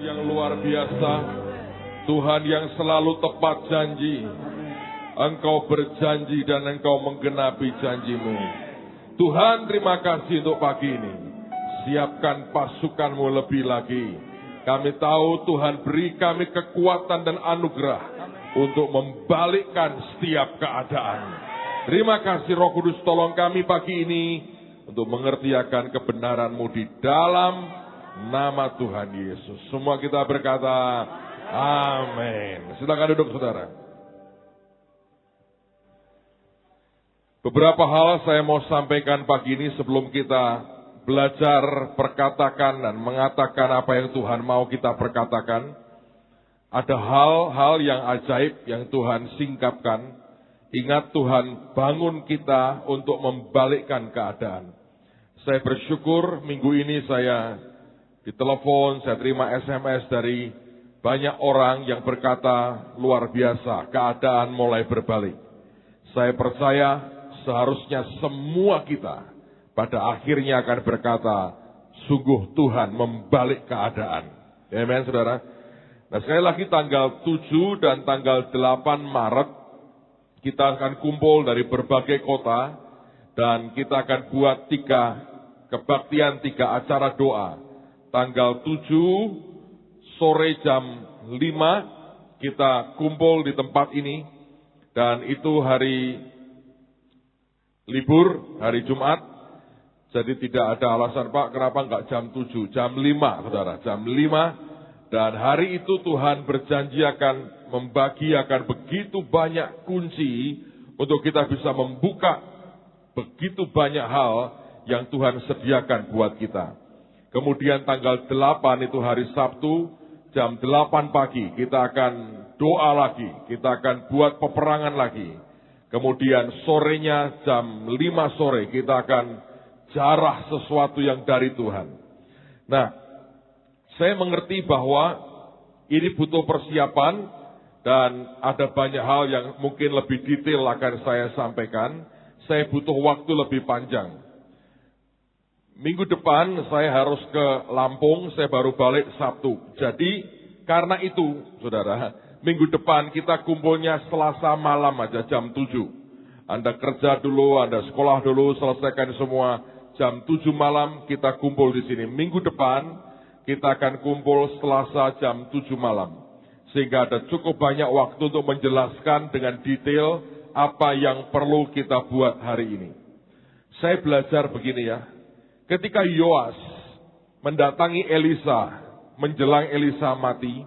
yang luar biasa, Tuhan yang selalu tepat janji. Engkau berjanji dan Engkau menggenapi janji-Mu. Tuhan, terima kasih untuk pagi ini. Siapkan pasukan-Mu lebih lagi. Kami tahu Tuhan beri kami kekuatan dan anugerah untuk membalikkan setiap keadaan. Terima kasih Roh Kudus, tolong kami pagi ini untuk mengerti akan kebenaran-Mu di dalam nama Tuhan Yesus. Semua kita berkata, amin. Silakan duduk saudara. Beberapa hal saya mau sampaikan pagi ini sebelum kita belajar perkatakan dan mengatakan apa yang Tuhan mau kita perkatakan. Ada hal-hal yang ajaib yang Tuhan singkapkan. Ingat, Tuhan bangun kita untuk membalikkan keadaan. Saya bersyukur minggu ini saya ditelepon, saya terima SMS dari banyak orang yang berkata luar biasa, keadaan mulai berbalik. Saya percaya seharusnya semua kita pada akhirnya akan berkata, sungguh Tuhan membalik keadaan. Amen, saudara. Nah, sekali lagi tanggal 7 dan tanggal 8 Maret, kita akan kumpul dari berbagai kota, dan kita akan buat 3 kebaktian, 3 acara doa. Tanggal 7, sore jam 5, kita kumpul di tempat ini, dan itu hari libur, hari Jumat. Jadi tidak ada alasan, Pak, kenapa enggak jam 7, jam 5, saudara, jam 5. Dan hari itu Tuhan berjanji akan membagikan begitu banyak kunci untuk kita bisa membuka begitu banyak hal yang Tuhan sediakan buat kita. Kemudian tanggal 8 itu hari Sabtu, jam 8 pagi kita akan doa lagi, kita akan buat peperangan lagi. Kemudian sorenya jam 5 sore kita akan jarah sesuatu yang dari Tuhan. Nah, saya mengerti bahwa ini butuh persiapan dan ada banyak hal yang mungkin lebih detail akan saya sampaikan. Saya butuh waktu lebih panjang. Minggu depan saya harus ke Lampung, saya baru balik Sabtu. Jadi karena itu, saudara, minggu depan kita kumpulnya Selasa malam aja jam 7. Anda kerja dulu, Anda sekolah dulu, selesaikan semua. Jam 7 malam kita kumpul di sini. Minggu depan kita akan kumpul Selasa jam 7 malam. Sehingga ada cukup banyak waktu untuk menjelaskan dengan detail apa yang perlu kita buat hari ini. Saya belajar begini ya. Ketika Yoas mendatangi Elisa, menjelang Elisa mati,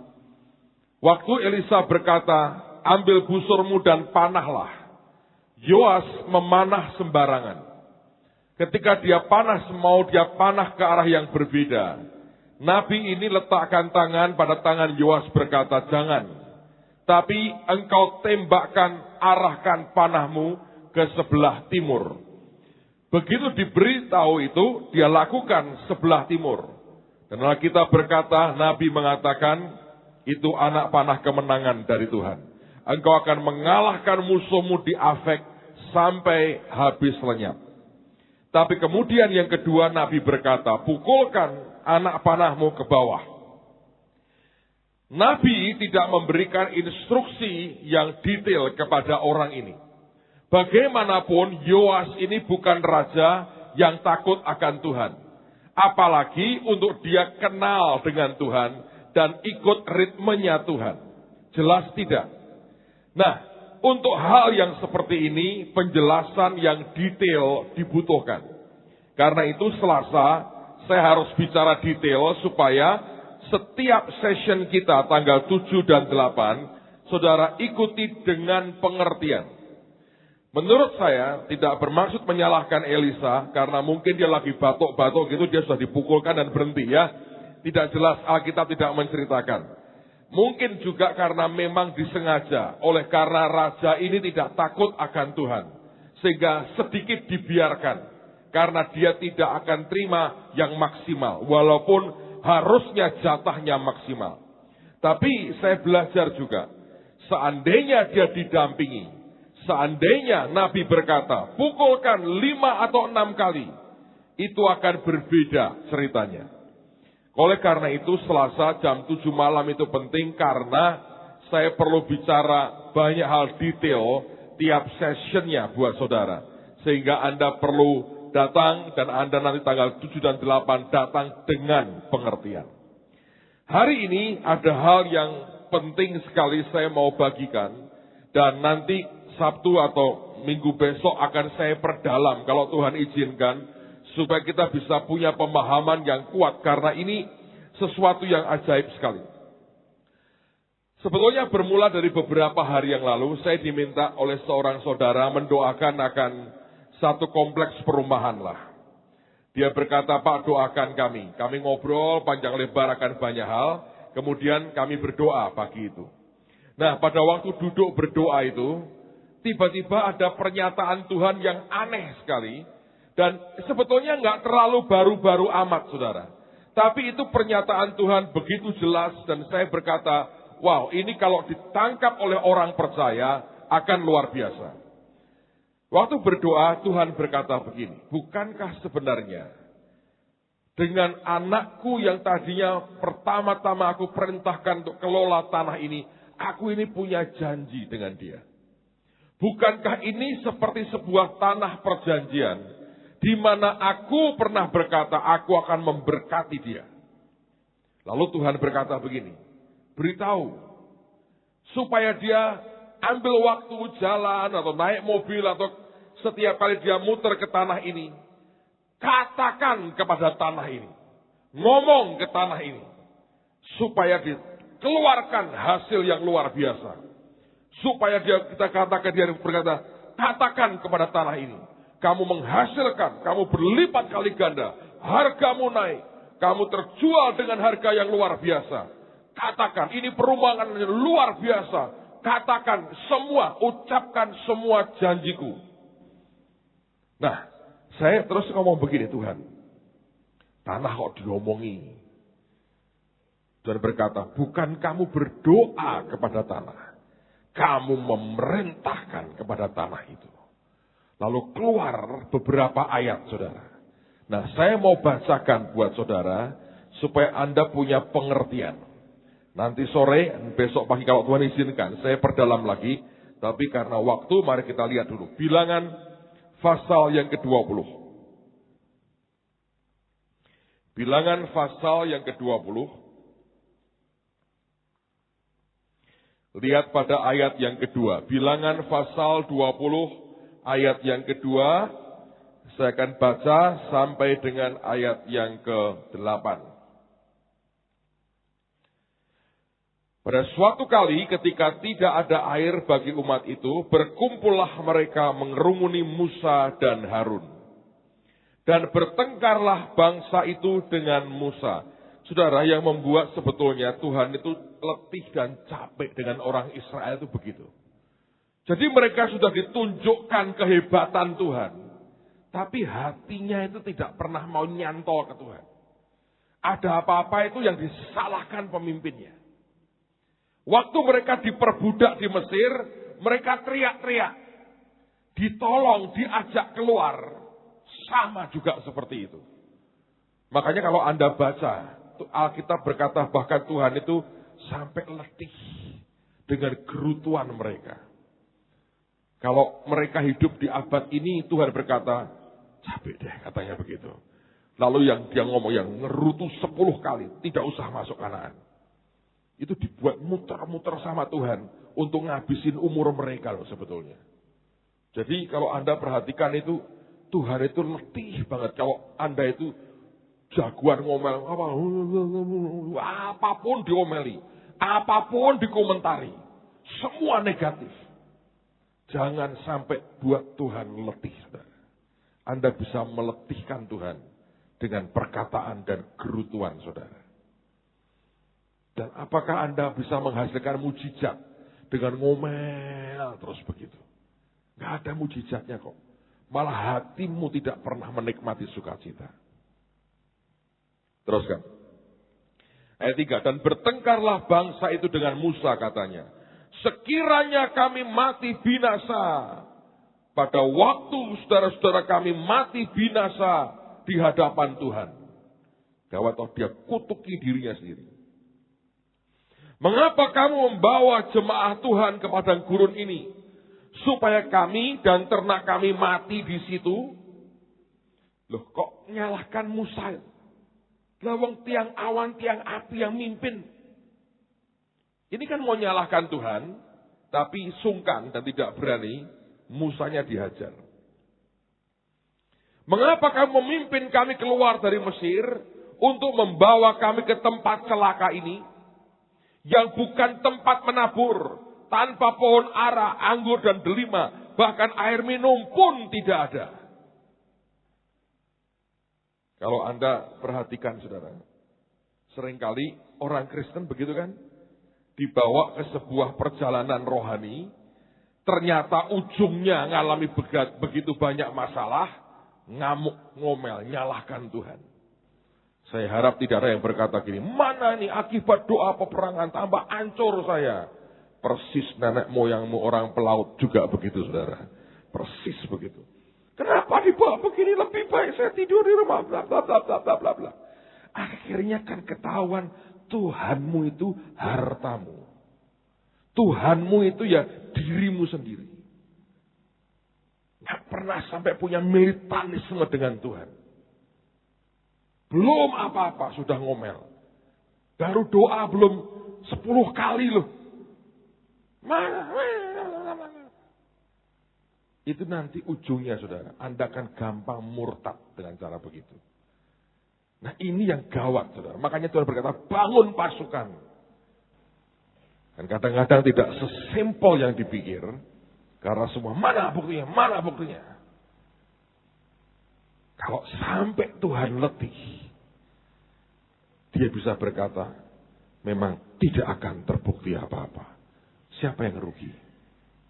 waktu Elisa berkata, ambil busurmu dan panahlah. Yoas memanah sembarangan. Ketika dia mau dia panah ke arah yang berbeda. Nabi ini letakkan tangan pada tangan Yoas berkata, jangan. Tapi engkau tembakkan, arahkan panahmu ke sebelah timur. Begitu diberitahu itu, dia lakukan sebelah timur. Dan Alkitab berkata, Nabi mengatakan, itu anak panah kemenangan dari Tuhan. Engkau akan mengalahkan musuhmu di Afek sampai habis lenyap. Tapi kemudian yang kedua Nabi berkata, pukulkan anak panahmu ke bawah. Nabi tidak memberikan instruksi yang detail kepada orang ini. Bagaimanapun Yoas ini bukan raja yang takut akan Tuhan. Apalagi untuk dia kenal dengan Tuhan dan ikut ritmenya Tuhan. Jelas tidak. Nah, untuk hal yang seperti ini penjelasan yang detail dibutuhkan. Karena itu Selasa saya harus bicara detail supaya setiap session kita tanggal 7 dan 8, saudara ikuti dengan pengertian. Menurut saya tidak bermaksud menyalahkan Elisa, karena mungkin dia lagi batuk-batuk gitu, dia sudah dipukulkan dan berhenti ya. Tidak jelas, Alkitab tidak menceritakan. Mungkin juga karena memang disengaja, oleh karena raja ini tidak takut akan Tuhan. Sehingga sedikit dibiarkan. Karena dia tidak akan terima yang maksimal. Walaupun harusnya jatahnya maksimal. Tapi saya belajar juga. Seandainya dia didampingi. Seandainya Nabi berkata, pukulkan 5 atau 6 kali. Itu akan berbeda ceritanya. Oleh karena itu Selasa jam 7 malam itu penting karena saya perlu bicara banyak hal detail tiap sessionnya buat saudara. Sehingga Anda perlu datang dan Anda nanti tanggal 7 dan 8 datang dengan pengertian. Hari ini ada hal yang penting sekali saya mau bagikan. Dan nanti Sabtu atau Minggu besok akan saya perdalam kalau Tuhan izinkan. Supaya kita bisa punya pemahaman yang kuat karena ini sesuatu yang ajaib sekali. Sebetulnya bermula dari beberapa hari yang lalu, saya diminta oleh seorang saudara mendoakan akan satu kompleks perumahan lah. Dia berkata, Pak, doakan kami. Kami ngobrol panjang lebar akan banyak hal, kemudian kami berdoa pagi itu. Nah, pada waktu duduk berdoa itu, tiba-tiba ada pernyataan Tuhan yang aneh sekali, dan sebetulnya nggak terlalu baru-baru amat, saudara. Tapi itu pernyataan Tuhan begitu jelas, dan saya berkata, wow, ini kalau ditangkap oleh orang percaya akan luar biasa. Waktu berdoa Tuhan berkata begini, bukankah sebenarnya dengan anakku yang tadinya pertama-tama aku perintahkan untuk kelola tanah ini, aku ini punya janji dengan dia. Bukankah ini seperti sebuah tanah perjanjian, di mana aku pernah berkata aku akan memberkati dia. Lalu Tuhan berkata begini, beritahu, supaya dia ambil waktu jalan atau naik mobil atau setiap kali dia muter ke tanah ini, katakan kepada tanah ini, ngomong ke tanah ini, supaya dikeluarkan hasil yang luar biasa. Supaya kita katakan, dia berkata, katakan kepada tanah ini, kamu menghasilkan, kamu berlipat kali ganda, hargamu naik, kamu terjual dengan harga yang luar biasa. Katakan, ini perumahan yang luar biasa. Katakan semua, ucapkan semua janjiku. Nah, saya terus ngomong begini, Tuhan. Tanah kok diomongi. Dan berkata, bukan kamu berdoa kepada tanah. Kamu memerintahkan kepada tanah itu. Lalu keluar beberapa ayat, saudara. Nah, saya mau bacakan buat saudara, supaya Anda punya pengertian. Nanti sore, besok pagi kalau Tuhan izinkan, saya perdalam lagi. Tapi karena waktu, mari kita lihat dulu. Bilangan pasal yang ke-20. Bilangan pasal yang ke-20. Lihat pada ayat yang kedua. Bilangan pasal 20, ayat yang kedua. Saya akan baca sampai dengan ayat yang ke-8. Pada suatu kali ketika tidak ada air bagi umat itu, berkumpullah mereka mengerumuni Musa dan Harun. Dan bertengkarlah bangsa itu dengan Musa. Saudara, yang membuat sebetulnya Tuhan itu letih dan capek dengan orang Israel itu begitu. Jadi mereka sudah ditunjukkan kehebatan Tuhan. Tapi hatinya itu tidak pernah mau nyantol ke Tuhan. Ada apa-apa itu yang disalahkan pemimpinnya. Waktu mereka diperbudak di Mesir, mereka teriak-teriak. Ditolong, diajak keluar. Sama juga seperti itu. Makanya kalau Anda baca, Alkitab berkata bahkan Tuhan itu sampai letih dengan gerutuan mereka. Kalau mereka hidup di abad ini, Tuhan berkata, capek deh katanya begitu. Lalu yang dia ngomong yang ngerutu 10 kali, tidak usah masuk Kanaan. Itu dibuat muter-muter sama Tuhan untuk ngabisin umur mereka loh sebetulnya. Jadi kalau Anda perhatikan itu, Tuhan itu letih banget. Kalau Anda itu jagoan ngomel, apapun diomeli, apapun dikomentari, semua negatif. Jangan sampai buat Tuhan letih. Anda bisa meletihkan Tuhan dengan perkataan dan gerutuan, saudara. Dan apakah Anda bisa menghasilkan mujizat dengan ngomel terus begitu? Gak ada mujizatnya kok. Malah hatimu tidak pernah menikmati sukacita. Teruskan. Ayat 3. Dan bertengkarlah bangsa itu dengan Musa katanya. Sekiranya kami mati binasa. Pada waktu saudara-saudara kami mati binasa di hadapan Tuhan. Gawat toh dia kutuki dirinya sendiri. Mengapa kamu membawa jemaah Tuhan ke padang gurun ini? Supaya kami dan ternak kami mati di situ? Loh kok nyalahkan Musa? Lawang tiang awan, tiang api yang mimpin. Ini kan mau nyalahkan Tuhan, tapi sungkan dan tidak berani, Musanya dihajar. Mengapa kamu memimpin kami keluar dari Mesir untuk membawa kami ke tempat celaka ini? Yang bukan tempat menabur, tanpa pohon ara, anggur dan delima, bahkan air minum pun tidak ada. Kalau Anda perhatikan saudara, seringkali orang Kristen begitu kan, dibawa ke sebuah perjalanan rohani, ternyata ujungnya ngalami begitu banyak masalah, ngamuk, ngomel, nyalahkan Tuhan. Saya harap tidak ada yang berkata gini, mana nih akibat doa peperangan tambah hancur saya. Persis nenek moyangmu orang pelaut juga begitu saudara. Persis begitu. Kenapa dibawa begini, lebih baik saya tidur di rumah, bla bla bla bla bla bla bla. Akhirnya kan ketahuan Tuhanmu itu hartamu. Tuhanmu itu ya dirimu sendiri. Gak pernah sampai punya militarisme dengan Tuhan. Belum apa-apa sudah ngomel. Baru doa belum 10 kali loh. Itu nanti ujungnya saudara. Anda akan gampang murtad dengan cara begitu. Nah ini yang gawat saudara. Makanya Tuhan berkata bangun pasukan. Dan kadang-kadang tidak sesimpel yang dipikir. Karena semua mana buktinya, mana buktinya. Kalau sampai Tuhan letih, dia bisa berkata, memang tidak akan terbukti apa-apa. Siapa yang rugi?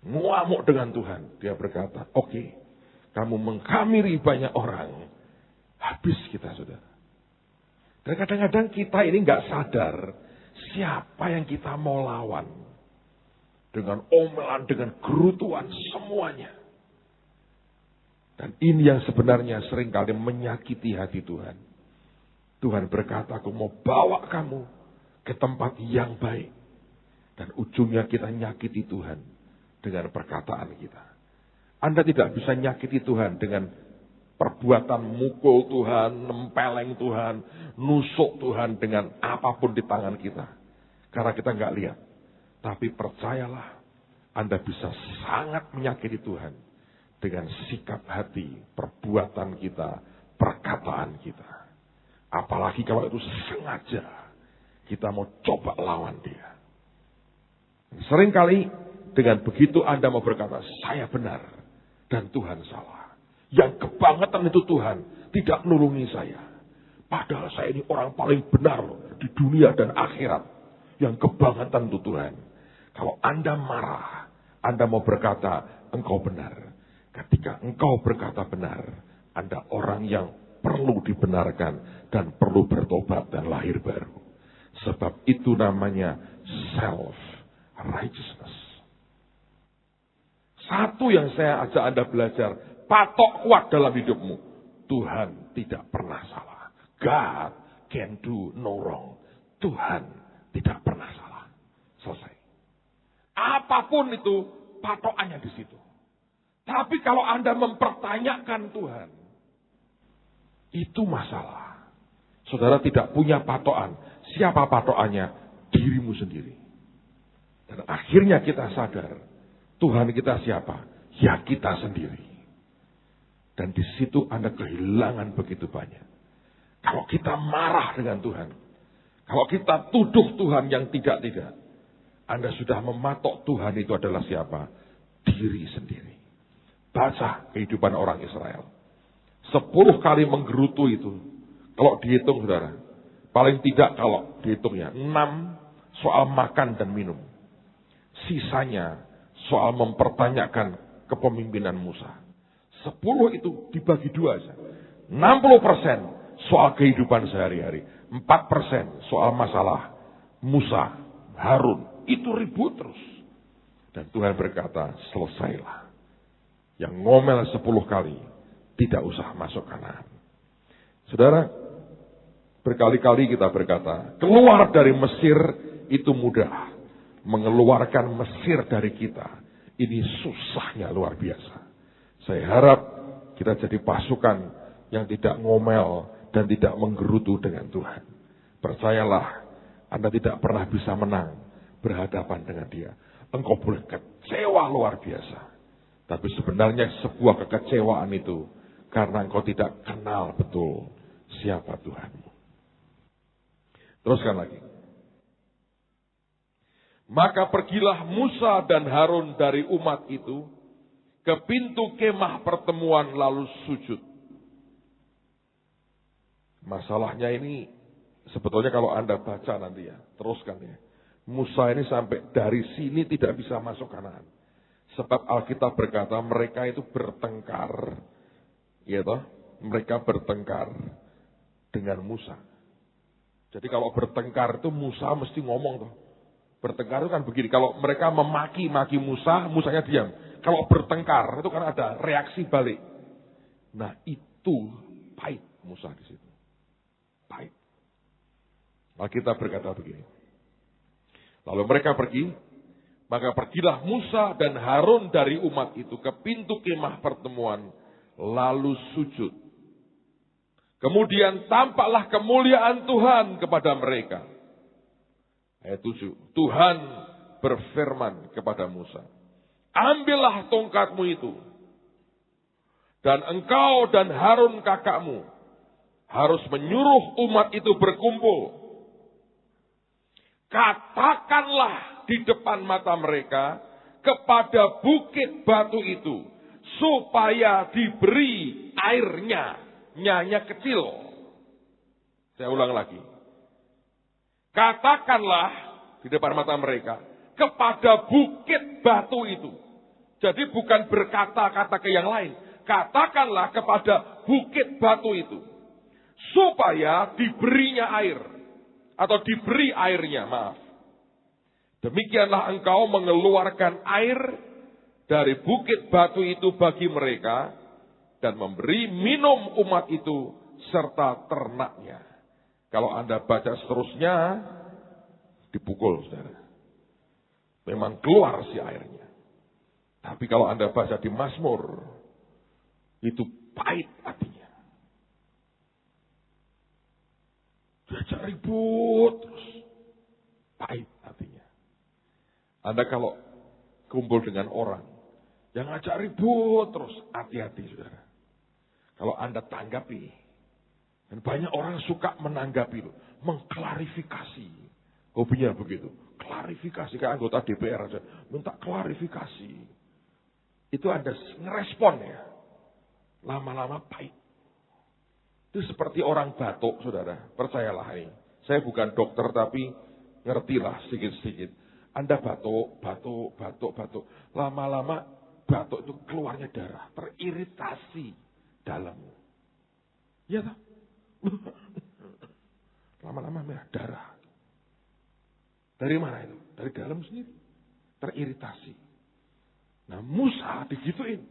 Ngamuk dengan Tuhan. Dia berkata, oke, kamu menghamiri banyak orang. Habis kita saudara. Dan kadang-kadang kita ini nggak sadar, siapa yang kita mau lawan. Dengan omelan, dengan gerutuan, semuanya. Dan ini yang sebenarnya seringkali menyakiti hati Tuhan. Tuhan berkata, aku mau bawa kamu ke tempat yang baik. Dan ujungnya kita nyakiti Tuhan dengan perkataan kita. Anda tidak bisa nyakiti Tuhan dengan perbuatan mukul Tuhan, nempeleng Tuhan, nusuk Tuhan dengan apapun di tangan kita. Karena kita nggak lihat. Tapi percayalah, Anda bisa sangat menyakiti Tuhan. Dengan sikap hati, perbuatan kita, perkataan kita. Apalagi kalau itu sengaja kita mau coba lawan dia. Seringkali dengan begitu Anda mau berkata, saya benar dan Tuhan salah. Yang kebangetan itu Tuhan tidak menolongi saya. Padahal saya ini orang paling benar di dunia dan akhirat. Yang kebangetan itu Tuhan. Kalau Anda marah, Anda mau berkata, engkau benar. Ketika engkau berkata benar, Anda orang yang perlu dibenarkan dan perlu bertobat dan lahir baru. Sebab itu namanya self-righteousness. Satu yang saya ajak Anda belajar, patok kuat dalam hidupmu. Tuhan tidak pernah salah. God can do no wrong. Tuhan tidak pernah salah. Selesai. Apapun itu, patokannya di situ. Tapi kalau Anda mempertanyakan Tuhan, itu masalah. Saudara tidak punya patokan. Siapa patokannya? Dirimu sendiri. Dan akhirnya kita sadar, Tuhan kita siapa? Ya kita sendiri. Dan di situ Anda kehilangan begitu banyak. Kalau kita marah dengan Tuhan, kalau kita tuduh Tuhan yang tidak-tidak, Anda sudah mematok Tuhan itu adalah siapa? Diri sendiri. Baca kehidupan orang Israel. 10 kali menggerutu itu. Kalau dihitung saudara. Paling tidak kalau dihitungnya. 6 soal makan dan minum. Sisanya soal mempertanyakan kepemimpinan Musa. 10 itu dibagi 2 saja. 60% soal kehidupan sehari-hari. 4% soal masalah Musa, Harun. Itu ribut terus. Dan Tuhan berkata, selesailah. Yang ngomel 10 kali, tidak usah masuk Kanaan. Saudara, Berkali-kali kita berkata, keluar dari Mesir itu mudah. Mengeluarkan Mesir dari kita, ini susahnya luar biasa. Saya harap kita jadi pasukan yang tidak ngomel dan tidak menggerutu dengan Tuhan. Percayalah, Anda tidak pernah bisa menang berhadapan dengan Dia. Engkau boleh kecewa luar biasa. Tapi sebenarnya sebuah kekecewaan itu karena engkau tidak kenal betul siapa Tuhanmu. Teruskan lagi. Maka pergilah Musa dan Harun dari umat itu ke pintu kemah pertemuan lalu sujud. Masalahnya ini sebetulnya kalau Anda baca nanti ya, teruskan ya. Musa ini sampai dari sini tidak bisa masuk Kanaan. Sebab Alkitab berkata mereka itu bertengkar. Ya toh? Mereka bertengkar dengan Musa. Jadi kalau bertengkar itu Musa mesti ngomong tuh. Bertengkar itu kan begini, kalau mereka memaki-maki Musa, Musanya diam. Kalau bertengkar itu kan ada reaksi balik. Nah itu pahit Musa di situ. Pahit. Alkitab berkata begini. Lalu mereka pergi, maka pergilah Musa dan Harun dari umat itu ke pintu kemah pertemuan, lalu sujud. Kemudian tampaklah kemuliaan Tuhan kepada mereka. Ayat 7. Tuhan berfirman kepada Musa, ambillah tongkatmu itu, dan engkau dan Harun kakakmu harus menyuruh umat itu berkumpul. Katakanlah di depan mata mereka kepada bukit batu itu, supaya diberi airnya. Nyanya kecil. Saya ulang lagi. Katakanlah di depan mata mereka kepada bukit batu itu. Jadi bukan berkata-kata ke yang lain. Katakanlah kepada bukit batu itu. Supaya diberinya air. Atau diberi airnya, maaf. Demikianlah engkau mengeluarkan air dari bukit batu itu bagi mereka. Dan memberi minum umat itu serta ternaknya. Kalau Anda baca seterusnya, dipukul saudara. Memang keluar si airnya. Tapi kalau Anda baca di Mazmur, itu pahit artinya. Diajak ribut terus. Pahit artinya. Anda kalau kumpul dengan orang yang ngajak ribut terus, hati-hati saudara. Kalau Anda tanggapi, dan banyak orang suka menanggapi, mengklarifikasi. Hobinya begitu, klarifikasi, kayak anggota DPR aja, minta klarifikasi. Itu Anda ngerespon ya, lama-lama pahit. Itu seperti orang batuk, saudara, percayalah ini. Saya bukan dokter, tapi ngertilah sedikit-sedikit. Anda batuk. Lama-lama batuk itu keluarnya darah, teriritasi dalammu. Iya tak? Lama-lama merah darah. Dari mana itu? Dari dalam sendiri. Teriritasi. Nah Musa digituin.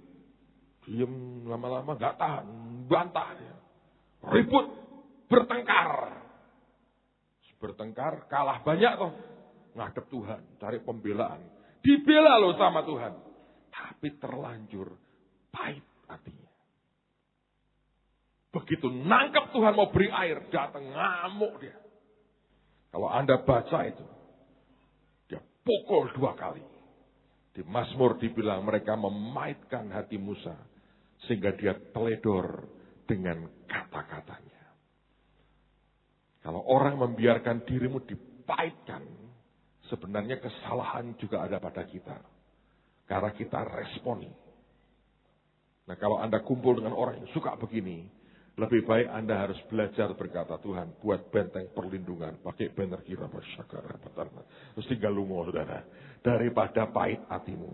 Diam lama-lama gak tahan. Bantah dia. Ribut. Bertengkar. Bertengkar kalah banyak toh. Ngadep Tuhan. Cari pembelaan. Dibela loh sama Tuhan. Tapi terlanjur pahit hatinya. Begitu nangkep Tuhan mau beri air, datang ngamuk dia. Kalau Anda baca itu, dia pukul 2 kali. Di Mazmur dibilang mereka memaitkan hati Musa, sehingga dia teledor dengan kata-katanya. Kalau orang membiarkan dirimu dipaitkan, sebenarnya kesalahan juga ada pada kita. Karena kita responi. Nah kalau Anda kumpul dengan orang yang suka begini, lebih baik Anda harus belajar berkata, Tuhan buat benteng perlindungan. Pakai banner kira bersyakara. Terus tinggal lungo saudara. Daripada pahit hatimu.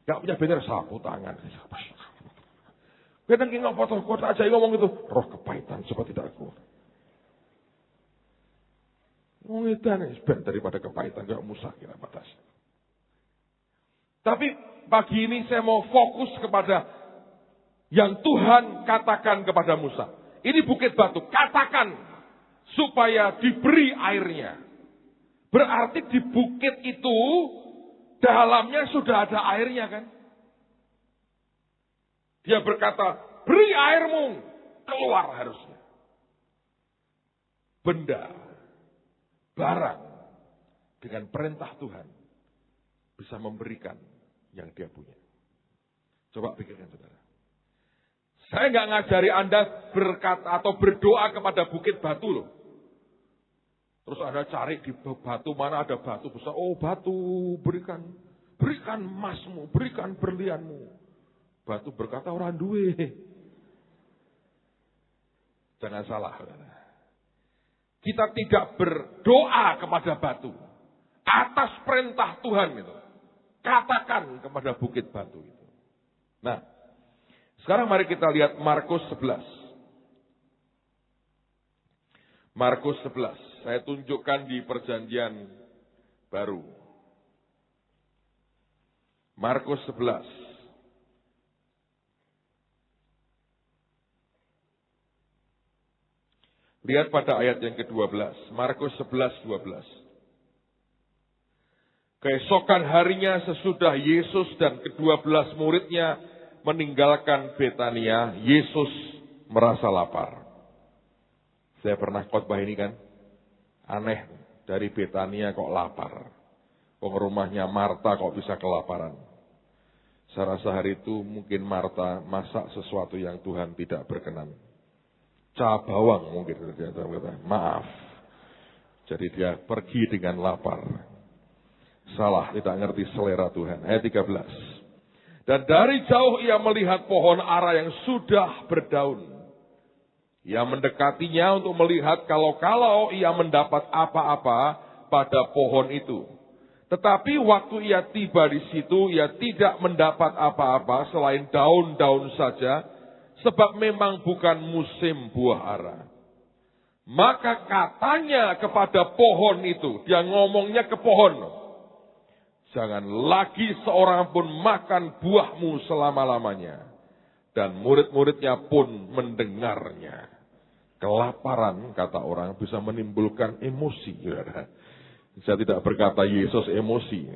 Gak punya banner sapu tangan. Kadang kita foto kota aja ngomong itu. Roh kepahitan sebab tidak keluar. Ngitan daripada kepahitan. Gak Musa kira batas. Tapi pagi ini saya mau fokus kepada yang Tuhan katakan kepada Musa. Ini bukit batu. Katakan supaya diberi airnya. Berarti di bukit itu dalamnya sudah ada airnya kan? Dia berkata, beri airmu, keluar harusnya. Benda, barang, dengan perintah Tuhan, bisa memberikan yang dia punya. Coba pikirkan saudara. Saya nggak ngajari Anda berkata atau berdoa kepada bukit batu loh. Terus Anda cari di batu, mana ada batu besar. Oh batu, berikan emasmu, berikan berlianmu. Batu berkata orang duwe. Jangan salah. Kita tidak berdoa kepada batu. Atas perintah Tuhan itu. Katakan kepada bukit batu itu. Nah, sekarang mari kita lihat Markus 11. Markus 11. Saya tunjukkan di perjanjian baru. Markus 11. Lihat pada ayat yang ke-12. Markus 11, 12. Keesokan harinya sesudah Yesus dan ke-12 muridnya meninggalkan Betania, Yesus merasa lapar. Saya pernah khotbah ini kan. Aneh, dari Betania kok lapar. Kok rumahnya Marta kok bisa kelaparan. Saya rasa hari itu mungkin Marta masak sesuatu yang Tuhan tidak berkenan. Bawang mungkin. Maaf. Jadi dia pergi dengan lapar. Salah, tidak ngerti selera Tuhan. Ayat 13. Dan dari jauh ia melihat pohon ara yang sudah berdaun. Ia mendekatinya untuk melihat kalau ia mendapat apa-apa pada pohon itu. Tetapi waktu ia tiba di situ, ia tidak mendapat apa-apa selain daun-daun saja, sebab memang bukan musim buah ara. Maka katanya kepada pohon itu, dia ngomongnya ke pohon, jangan lagi seorang pun makan buahmu selama-lamanya. Dan murid-muridnya pun mendengarnya. Kelaparan, kata orang, bisa menimbulkan emosi. Saya tidak berkata Yesus emosi.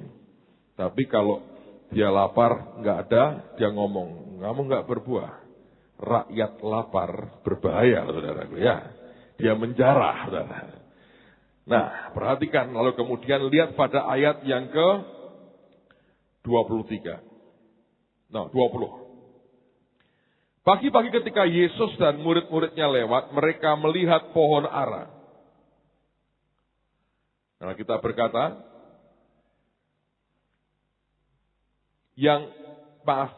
Tapi kalau dia lapar, nggak ada, dia ngomong, kamu nggak berbuah. Rakyat lapar berbahaya, saudaraku ya. Dia menjarah, saudara. Nah, perhatikan lalu kemudian lihat pada ayat yang ke-23. Nah, 20. Pagi-pagi ketika Yesus dan murid-muridnya lewat, mereka melihat pohon ara. Nah, kita berkata,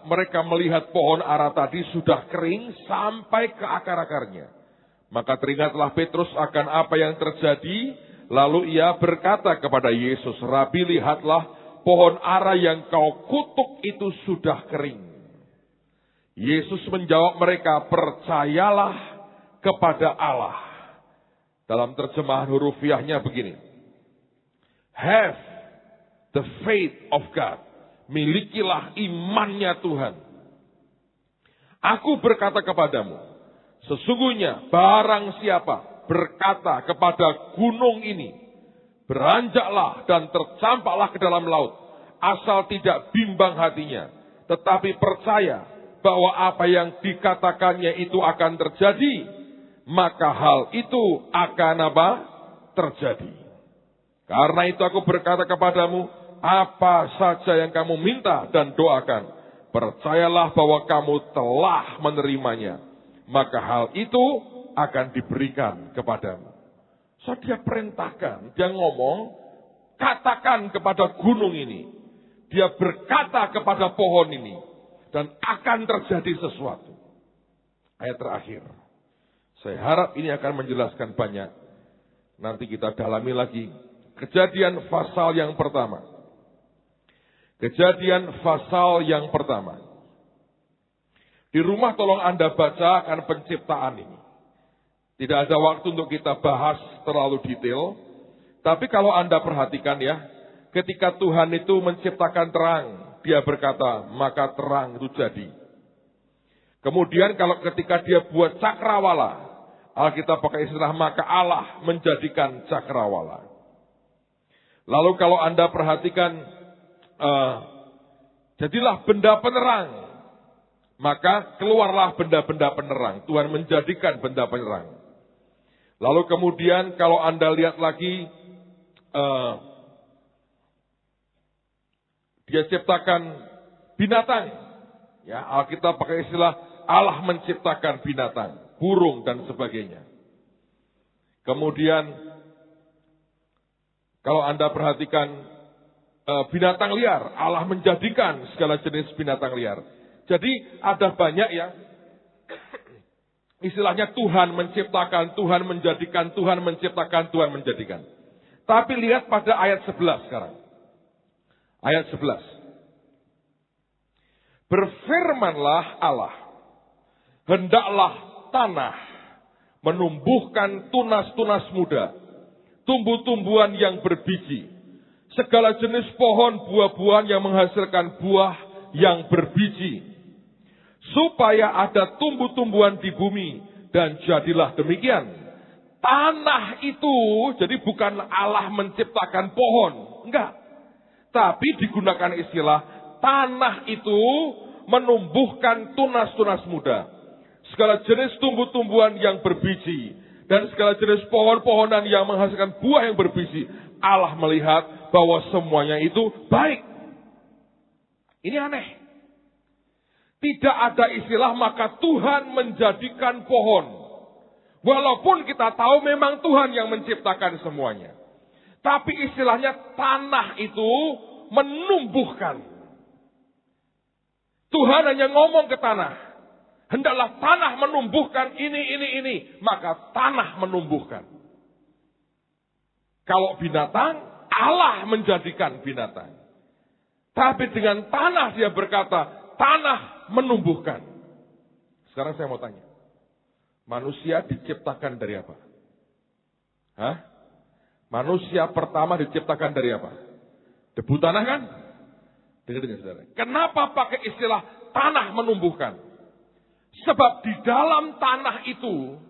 mereka melihat pohon ara tadi sudah kering sampai ke akar-akarnya. Maka teringatlah Petrus akan apa yang terjadi. Lalu ia berkata kepada Yesus, Rabi, lihatlah pohon ara yang kau kutuk itu sudah kering. Yesus menjawab mereka, percayalah kepada Allah. Dalam terjemahan hurufiahnya begini. Have the faith of God. Milikilah imannya Tuhan. Aku berkata kepadamu, sesungguhnya barang siapa berkata kepada gunung ini, beranjaklah dan tercampaklah ke dalam laut, asal tidak bimbang hatinya, tetapi percaya bahwa apa yang dikatakannya itu akan terjadi, maka hal itu akan apa? Terjadi. Karena itu aku berkata kepadamu, apa saja yang kamu minta dan doakan, percayalah bahwa kamu telah menerimanya, maka hal itu akan diberikan kepadamu. So dia perintahkan, dia ngomong, katakan kepada gunung ini, dia berkata kepada pohon ini, dan akan terjadi sesuatu. Ayat terakhir, saya harap ini akan menjelaskan banyak. Nanti kita dalami lagi. Kejadian pasal yang pertama. Kejadian pasal yang pertama. Di rumah tolong Anda baca akan penciptaan ini. Tidak ada waktu untuk kita bahas terlalu detail. Tapi kalau Anda perhatikan ya, ketika Tuhan itu menciptakan terang, dia berkata, maka terang itu jadi. Kemudian kalau ketika dia buat cakrawala, Alkitab pakai istilah maka Allah menjadikan cakrawala. Lalu kalau Anda perhatikan, jadilah benda penerang. Maka keluarlah benda-benda penerang. Tuhan menjadikan benda penerang. Lalu kemudian kalau Anda lihat lagi, dia ciptakan binatang. Ya, Alkitab pakai istilah Allah menciptakan binatang. Burung dan sebagainya. Kemudian kalau Anda perhatikan binatang liar, Allah menjadikan segala jenis binatang liar. Jadi ada banyak yang istilahnya Tuhan menciptakan, Tuhan menjadikan, Tuhan menciptakan, Tuhan menjadikan. Tapi lihat pada ayat 11 sekarang. Ayat 11. Berfirmanlah Allah, hendaklah tanah menumbuhkan tunas-tunas muda, tumbuh-tumbuhan yang berbiji, segala jenis pohon buah-buahan yang menghasilkan buah yang berbiji, supaya ada tumbuh-tumbuhan di bumi, dan jadilah demikian. Tanah itu, jadi bukan Allah menciptakan pohon, enggak. Tapi digunakan istilah, tanah itu menumbuhkan tunas-tunas muda. Segala jenis tumbuh-tumbuhan yang berbiji. Dan segala jenis pohon-pohonan yang menghasilkan buah yang berbiji. Allah melihat bahwa semuanya itu baik. Ini aneh. Tidak ada istilah maka Tuhan menjadikan pohon. Walaupun kita tahu memang Tuhan yang menciptakan semuanya. Tapi istilahnya tanah itu menumbuhkan. Tuhan hanya ngomong ke tanah. Hendaklah tanah menumbuhkan ini. Maka tanah menumbuhkan. Kalau binatang, Allah menjadikan binatang. Tapi dengan tanah dia berkata, tanah menumbuhkan. Sekarang saya mau tanya. Manusia diciptakan dari apa? Hah? Manusia pertama diciptakan dari apa? Debu tanah kan? Dengar saudara. Kenapa pakai istilah tanah menumbuhkan? Sebab di dalam tanah itu,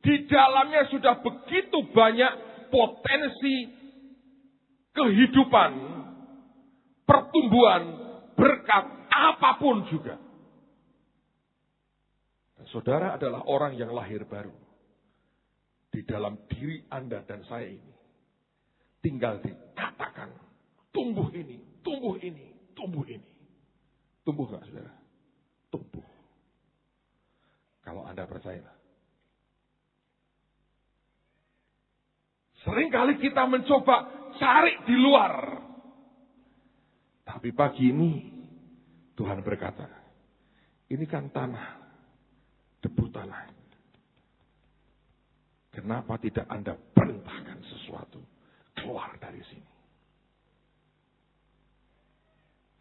di dalamnya sudah begitu banyak potensi kehidupan, pertumbuhan, berkat, apapun juga. Saudara adalah orang yang lahir baru. Di dalam diri Anda dan saya ini. Tinggal dikatakan, tumbuh ini, tumbuh ini, tumbuh ini. Tumbuh gak saudara? Tumbuh. Kalau Anda percaya. Seringkali kita mencoba cari di luar. Tapi pagi ini Tuhan berkata, ini kan tanah, debu tanah. Kenapa tidak Anda perintahkan sesuatu keluar dari sini?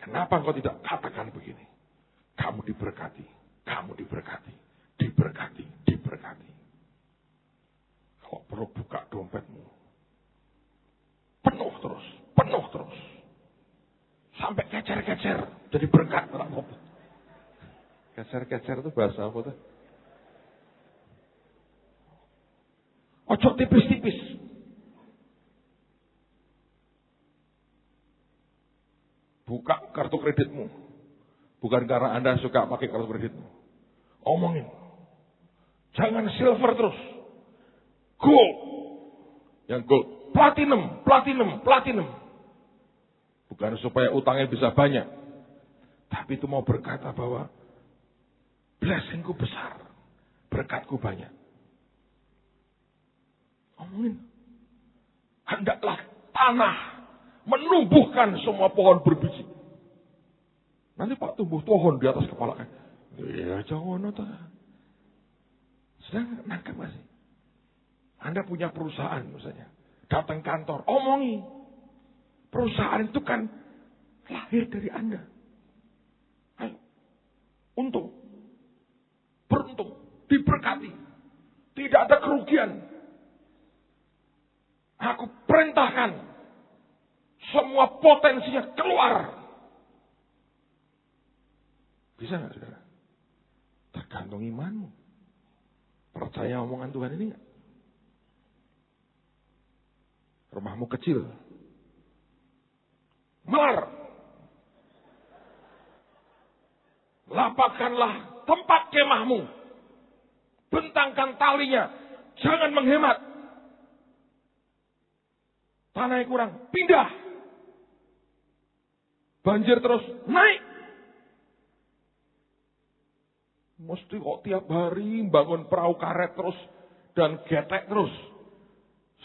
Kenapa engkau tidak katakan begini? Kamu diberkati, kamu diberkati. Diberkati, diberkati. Kalau perlu buka dompetmu. Penuh terus. Sampai kecer-kecer. Jadi berkat. Kecer-kecer itu bahasa apa tuh? Ojo tipis-tipis. Buka kartu kreditmu. Bukan karena Anda suka pakai kartu kreditmu. Omongin. Jangan silver terus. Gold. Yang gold. Platinum. Bukan supaya utangnya bisa banyak. Tapi itu mau berkata bahwa blessingku besar. Berkatku banyak. Omongin. Hendaklah tanah menumbuhkan semua pohon berbiji. Nanti Pak tumbuh pohon di atas kepala. Ya jangan nonton. Sedang nangkep masih. Anda punya perusahaan misalnya. Datang kantor, omongi. Perusahaan itu kan lahir dari Anda. Ayo. Untung. Beruntung. Diberkati. Tidak ada kerugian. Aku perintahkan. Semua potensinya keluar. Bisa nggak saudara? Tergantung imanmu. Percaya omongan Tuhan ini enggak? Rumahmu kecil. Melar. Lapakkanlah tempat kemahmu. Bentangkan talinya. Jangan menghemat. Tanahnya kurang. Pindah. Banjir terus naik. Mesti kok tiap hari bangun perahu karet terus. Dan getek terus.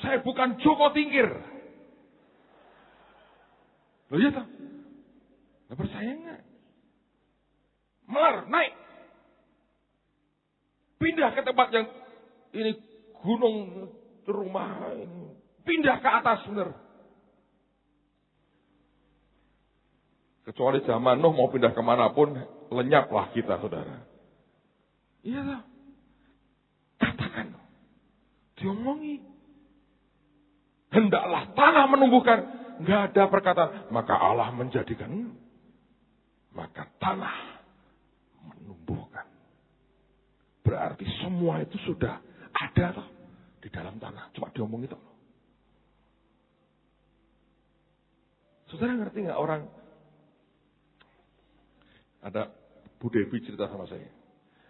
Saya bukan Joko Tingkir. Loh iya toh? Nggak percaya nggak? Melar, naik. Pindah ke tempat yang ini gunung rumah ini. Pindah ke atas bener. Kecuali zaman Nuh mau pindah kemanapun, lenyaplah kita saudara. Iya toh? Katakan. Diomongi. Hendaklah tanah menumbuhkan. Nggak ada perkataan. Maka Allah menjadikan. Maka tanah menumbuhkan. Berarti semua itu sudah ada toh di dalam tanah. Cuma diomong itu. Saudara ngerti nggak orang? Ada Bu Devi cerita sama saya.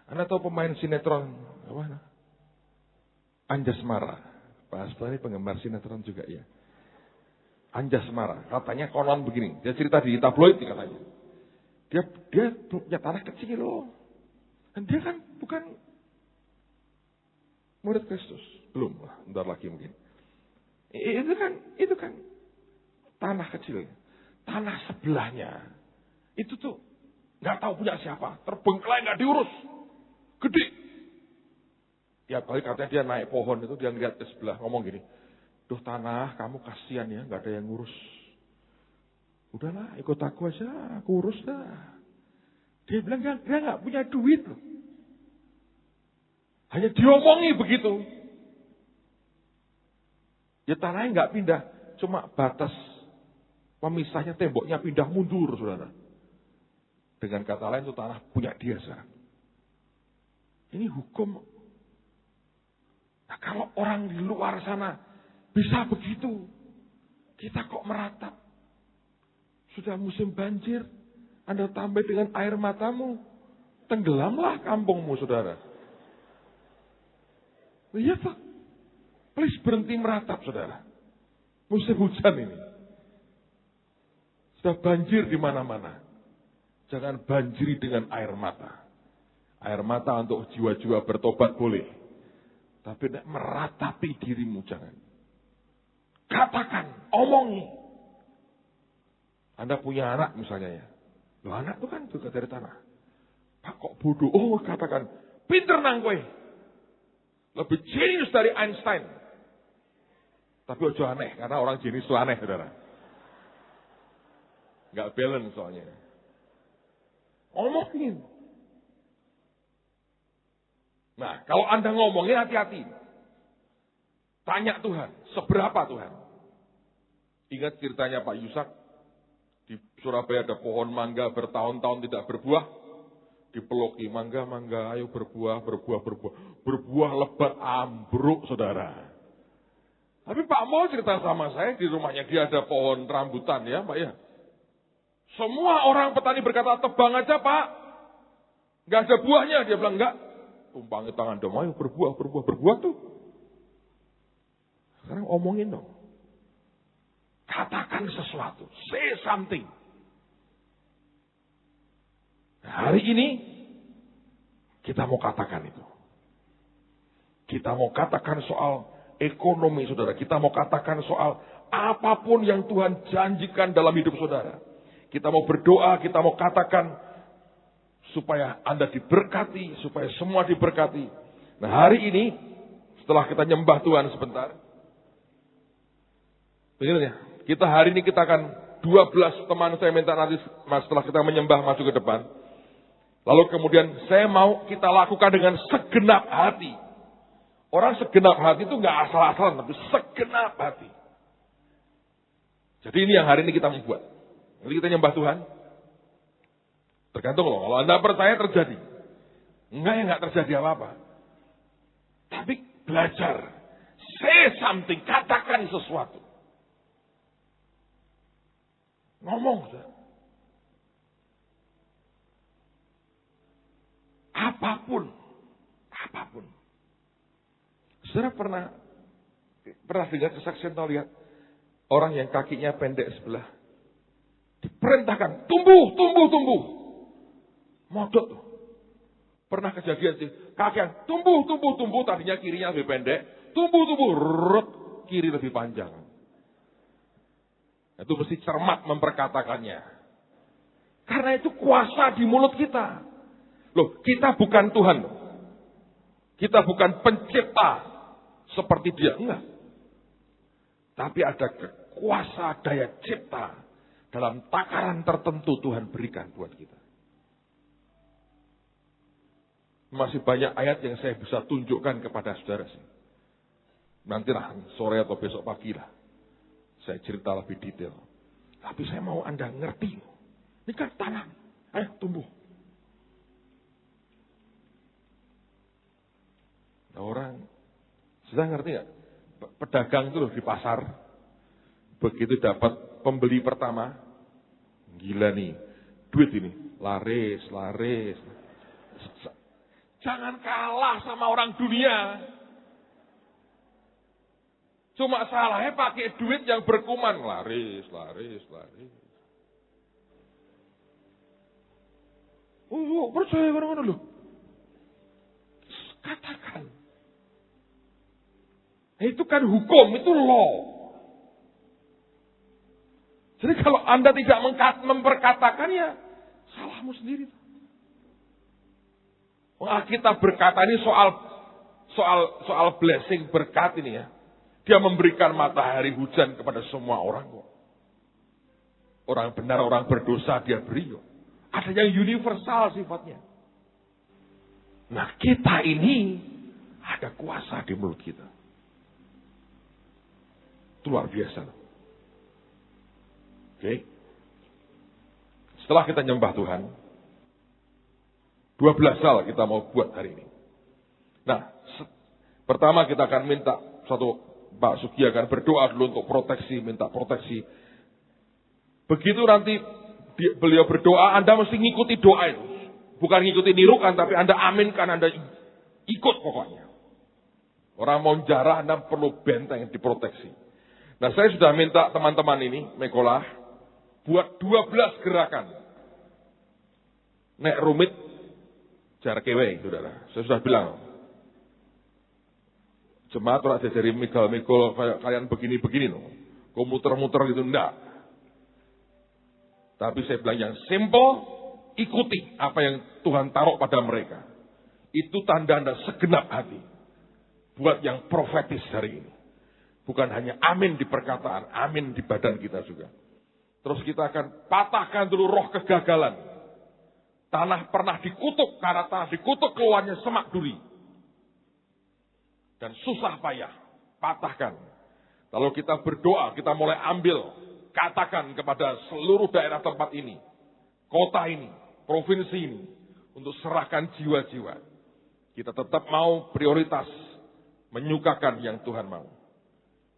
Anda tahu pemain sinetron apa? Anjasmara. Pak Asbari penggemar sinetron juga ya. Anjasmara. Katanya konon begini. Dia cerita di tabloid katanya. Dia punya tanah kecil loh. Dan dia kan bukan murid Kristus. Belum lah. Bentar lagi mungkin. Itu kan tanah kecil. Tanah sebelahnya. Itu tuh nggak tahu punya siapa. Terbengkelai nggak diurus. Gede. Tiap kali katanya dia naik pohon itu dia ngeliat ke sebelah ngomong gini. Duh tanah kamu kasihan ya nggak ada yang ngurus. Udahlah ikut aku aja aku urus dah. Dia bilang dia nggak punya duit loh. Hanya diomongi begitu. Ya tanahnya nggak pindah. Cuma batas pemisahnya temboknya pindah mundur saudara. Dengan kata lain itu tanah punya dia sekarang. Ini hukum. Nah, kalau orang di luar sana bisa begitu, kita kok meratap. Sudah musim banjir, Anda tambah dengan air matamu, tenggelamlah kampungmu, saudara. Iya Pak, please berhenti meratap, saudara. Musim hujan ini. Sudah banjir di mana-mana. Jangan banjiri dengan air mata. Air mata untuk jiwa-jiwa bertobat boleh. Tapi tidak meratapi dirimu, jangan. Katakan, omongi. Anda punya anak misalnya ya. Loh anak itu kan juga dari tanah. Pak kok bodoh? Oh katakan, pinter nang kowe. Lebih jenius dari Einstein. Tapi ojo aneh, karena orang jenius itu aneh, saudara. Nggak balance soalnya. Omongin. Nah, kalau Anda ngomongin hati-hati. Tanya Tuhan, seberapa Tuhan? Ingat ceritanya Pak Yusak. Di Surabaya ada pohon mangga bertahun-tahun tidak berbuah. Dipeloki, mangga, ayo berbuah. Berbuah lebat ambruk, saudara. Tapi Pak mau cerita sama saya, di rumahnya dia ada pohon rambutan ya Pak ya. Semua orang petani berkata, tebang aja Pak. Nggak ada buahnya, dia bilang enggak. Tumpangi tangan dong, ayo berbuah tuh. Sekarang omongin dong. Katakan sesuatu, say something. Hari ini, kita mau katakan itu. Kita mau katakan soal ekonomi saudara. Kita mau katakan soal apapun yang Tuhan janjikan dalam hidup saudara. Kita mau berdoa, kita mau katakan supaya Anda diberkati, supaya semua diberkati. Nah hari ini, setelah kita nyembah Tuhan sebentar. Begini ya, hari ini kita akan 12 teman saya minta nanti setelah kita menyembah masuk ke depan. Lalu kemudian saya mau kita lakukan dengan segenap hati. Orang segenap hati itu nggak asal-asalan, tapi segenap hati. Jadi ini yang hari ini kita membuat. Nanti kita nyembah Tuhan. Tergantung loh, kalau Anda percaya terjadi. Enggak ya nggak terjadi apa-apa. belajar. Say something, katakan sesuatu. Ngomong, saudara. Apapun. Saudara pernah dengar kesaksian atau lihat orang yang kakinya pendek sebelah diperintahkan tumbuh. Modot tuh. Pernah kejadian sih, kaki yang tumbuh, tadinya kirinya lebih pendek, tumbuh, kiri lebih panjang. Itu mesti cermat memperkatakannya. Karena itu kuasa di mulut kita. Loh, kita bukan Tuhan. Kita bukan pencipta seperti dia, enggak. Tapi ada kuasa daya cipta dalam takaran tertentu Tuhan berikan buat kita. Masih banyak ayat yang saya bisa tunjukkan kepada saudara sih. Nantilah sore atau besok pagi lah. Saya cerita lebih detail. Tapi saya mau Anda ngerti. Ini kan tanam. Ayo tumbuh. Nah, orang sudah ngerti gak? Pedagang itu loh di pasar. Begitu dapat pembeli pertama. Gila nih. Duit ini. Laris. Jangan kalah sama orang dunia. Cuma salahnya pakai duit yang berkuman. Laris. Oh, percaya kan loh. Katakan. Itu kan hukum, itu law. Jadi kalau Anda tidak memperkatakannya, salahmu sendiri. Kita berkata ini soal blessing, berkat ini ya. Dia memberikan matahari hujan kepada semua orang kok. Orang benar, orang berdosa dia beri kok. Ada yang universal sifatnya. Nah kita ini ada kuasa di mulut kita. Itu luar biasa. Oke. Setelah kita nyembah Tuhan, 12 hal kita mau buat hari ini. Nah, pertama kita akan minta Pak Sugi akan berdoa dulu untuk proteksi, minta proteksi. Begitu nanti beliau berdoa, Anda mesti ngikuti doa itu. Bukan ngikuti nirukan, tapi Anda aminkan, Anda ikut pokoknya. Orang mau jarah, Anda perlu benteng diproteksi. Nah, saya sudah minta teman-teman ini, Mekolah, buat 12 gerakan. Nek rumit, jarak kewe, saudara. Saya sudah bilang. Jemaat orang dari mikul kayak kalian begini-begini loh. Kau muter-muter gitu, enggak. Tapi saya bilang yang simple, ikuti apa yang Tuhan taruh pada mereka. Itu tanda-tanda segenap hati. Buat yang profetis hari ini. Bukan hanya amin di perkataan, amin di badan kita juga. Terus kita akan patahkan dulu roh kegagalan. Tanah pernah dikutuk, karena tanah dikutuk keluarnya semak duri. Dan susah payah, patahkan. Lalu kita berdoa, kita mulai ambil, katakan kepada seluruh daerah tempat ini, kota ini, provinsi ini, untuk serahkan jiwa-jiwa. Kita tetap mau prioritas, menyukakan yang Tuhan mau.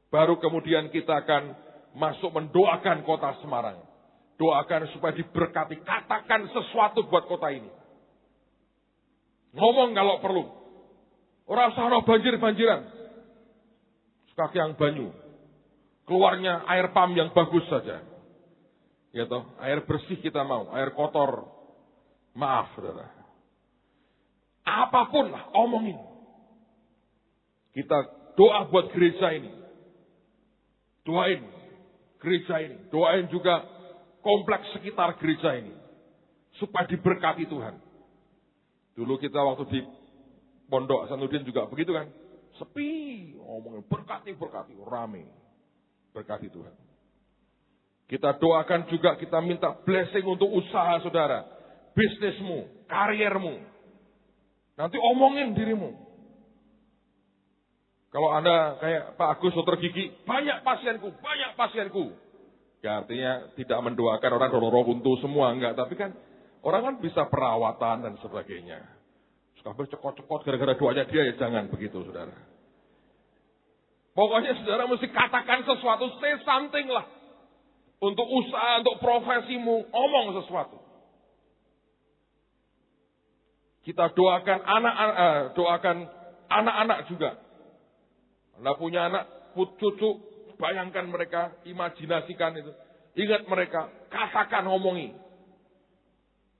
Baru kemudian kita akan masuk mendoakan kota Semarang. Doakan supaya diberkati, katakan sesuatu buat kota ini. Ngomong kalau perlu. Orang sana banjir-banjiran. Kaki yang banyu. Keluarnya air pam yang bagus saja. Ya toh, air bersih kita mau, air kotor. Maaf, saudara. Apapun lah, omongin. Kita doa buat gereja ini. Doain gereja ini. Doain juga kompleks sekitar gereja ini. Supaya diberkati Tuhan. Dulu kita waktu di Pondok Hasanuddin juga begitu kan. Sepi. Ngomongin berkati, rame. Berkati Tuhan. Kita doakan juga, kita minta blessing untuk usaha saudara. Bisnismu, kariermu. Nanti omongin dirimu. Kalau Anda kayak Pak Agus dokter gigi, banyak pasienku. Ya artinya tidak mendoakan orang roh runtuh semua, enggak. Tapi kan orang kan bisa perawatan dan sebagainya. Suka cekot-cekot gara-gara doanya dia, ya jangan begitu saudara. Pokoknya saudara mesti katakan sesuatu, say something lah. Untuk usaha, untuk profesimu, omong sesuatu. Kita doakan anak-anak juga. Anda punya anak, cucu, bayangkan mereka, imajinasikan itu. Ingat mereka, katakan, ngomongi.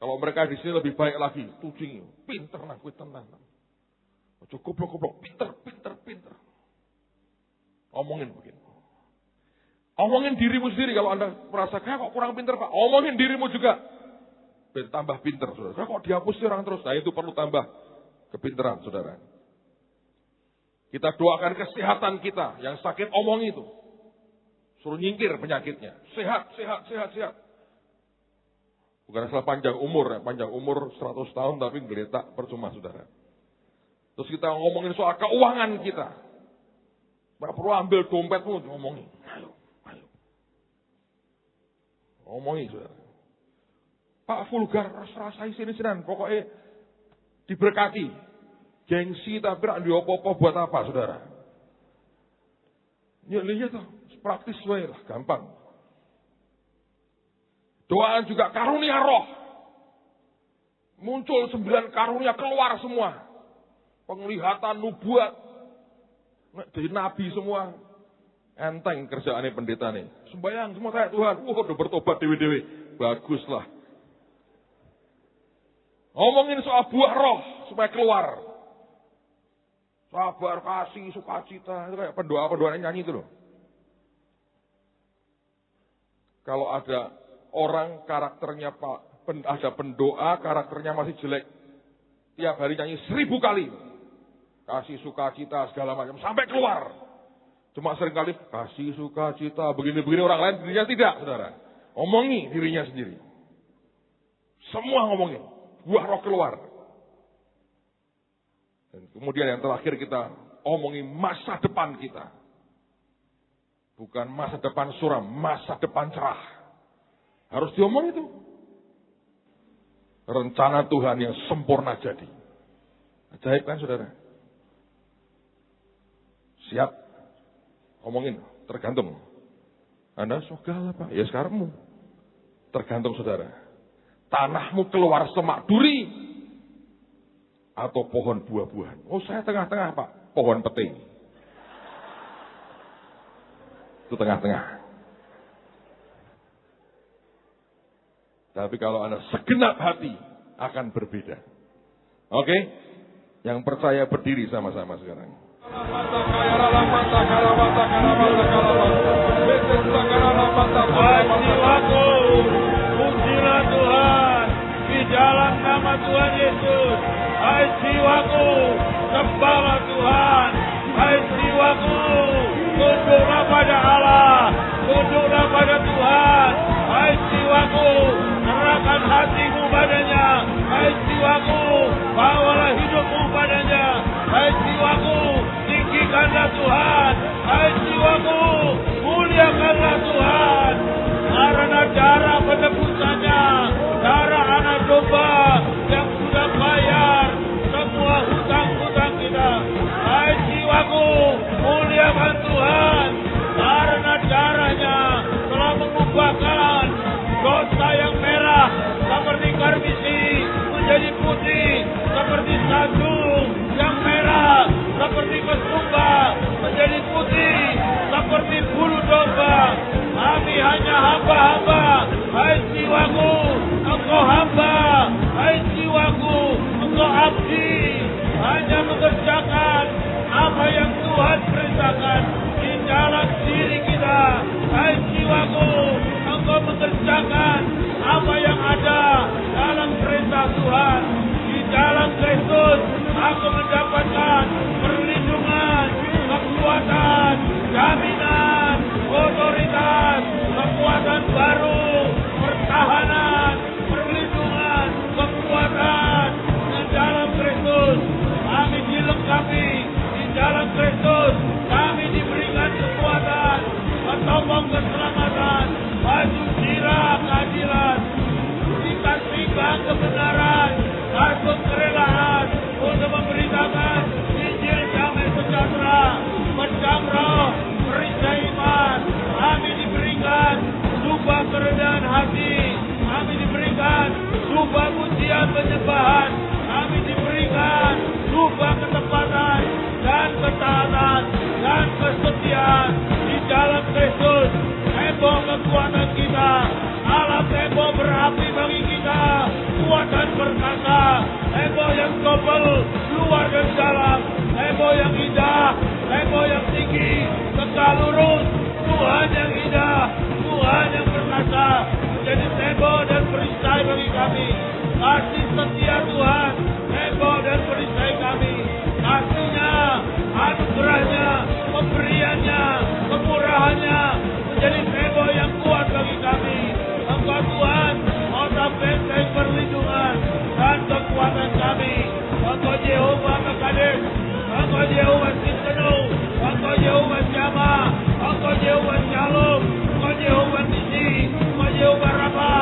Kalau mereka di sini lebih baik lagi, tucing, pinter nah, gue tenang. Cukup, pinter. Omongin begini. Omongin dirimu sendiri kalau Anda merasa kayak kok kurang pinter Pak. Omongin dirimu juga. Biar tambah pinter saudara. Kok dihapus orang terus? Nah itu perlu tambah kepinteran saudara. Kita doakan kesehatan kita. Yang sakit omong itu. Suruh nyingkir penyakitnya. Sehat. Bukan asal panjang umur ya. Panjang umur 100 tahun tapi geletak percuma saudara. Terus kita ngomongin soal keuangan kita. Gak perlu ambil dompetmu ngomongin. Ayo. Ngomongin saudara. Pak vulgar, rasai sini-sinan. Pokoknya diberkati. Gengsi tapi rak diopo-opo buat apa saudara? Ya lihat tuh, praktis lah, gampang. Doa juga karunia roh. Muncul 9 karunia keluar semua. Penglihatan, nubuat. Jadi nabi semua. Enteng kerjaannya pendeta nih. Sembayang semua kayak Tuhan. Udah bertobat dewi-dewi. Baguslah. Ngomongin soal buah roh supaya keluar. Sabar, kasih, sukacita. Itu kayak pendoa-pendoa nyanyi itu loh. Kalau ada orang karakternya ada pendoa karakternya masih jelek. Tiap hari nyanyi 1000 kali. Kasih sukacita segala macam. Sampai keluar. Cuma seringkali kasih sukacita. Begini-begini orang lain dirinya tidak saudara. Omongi dirinya sendiri. Semua ngomongin. Buah roh keluar. Dan kemudian yang terakhir kita omongin masa depan kita. Bukan masa depan suram, masa depan cerah. Harus diomong itu. Rencana Tuhan yang sempurna jadi. Ajaib kan saudara? Siap. Omongin, tergantung. Anda segala Pak, ya sekarangmu. Tergantung saudara. Tanahmu keluar semak duri atau pohon buah-buahan. Oh saya tengah-tengah Pak, pohon pete. Itu tengah-tengah. Tapi kalau Anda segenap hati akan berbeda. Oke? Yang percaya berdiri sama-sama sekarang. Pujilah Tuhan di dalam nama Tuhan Yesus. Hai jiwaku, sembahlah Tuhan. Hai jiwaku, tunduklah pada Allah, tunduklah pada Tuhan. Hai jiwaku, serahkan hatimu padanya. Hai jiwaku, bawalah hidupmu padanya. Hai jiwaku, tinggikanlah Tuhan. Hai jiwaku, muliakanlah Tuhan. Karena darah penebusannya, darah anak domba yang sudah bayar semua hutang-hutang kita. Hai jiwaku, muliakan Tuhan. Karena darahnya telah mengubahkan dosa yang merah seperti karmisi menjadi putih, seperti salju yang merah seperti kesumba menjadi putih, seperti bulu domba. Kami hanya hamba-hamba. Hai jiwaku, engkau hamba. Hai jiwaku, engkau abdi. Hanya mengerjakan apa yang Tuhan perintahkan di dalam diri kita. Hai jiwaku, engkau mengerjakan apa yang ada dalam perintah Tuhan. Di dalam Kristus aku mendapatkan perlindungan, kekuatan, jaminan, otoritas, kekuatan baru kasih, kami diberikan subah pujian penyembahan, kami diberikan subah ketepatan dan ketaatan dan kesetiaan di dalam Kristus. Tembok kekuatan kita, alat tembok berapi bagi kita, kuat dan perkasa, tembok yang double, luar dan dalam, tembok yang indah, tembok yang tinggi, tegak lurus, Tuhan yang indah, Tuhan yang perkasa, menjadi tembok dan perisai bagi kami. Kasih setia Tuhan, tembok dan perisai kami. Kasih-Nya, anugerah-Nya, pemberiannya, kemurahannya, menjadi tembok yang kuat bagi kami. Engkau Tuhan, kota benteng perlindungan dan kekuatan kami. Engkau Yehova Mekades, Engkau Yehova Sitkenu, Engkau Yehova Syama, Engkau Yehova Shalom, Engkau Yehova Nisi, Engkau Yehova Rafa,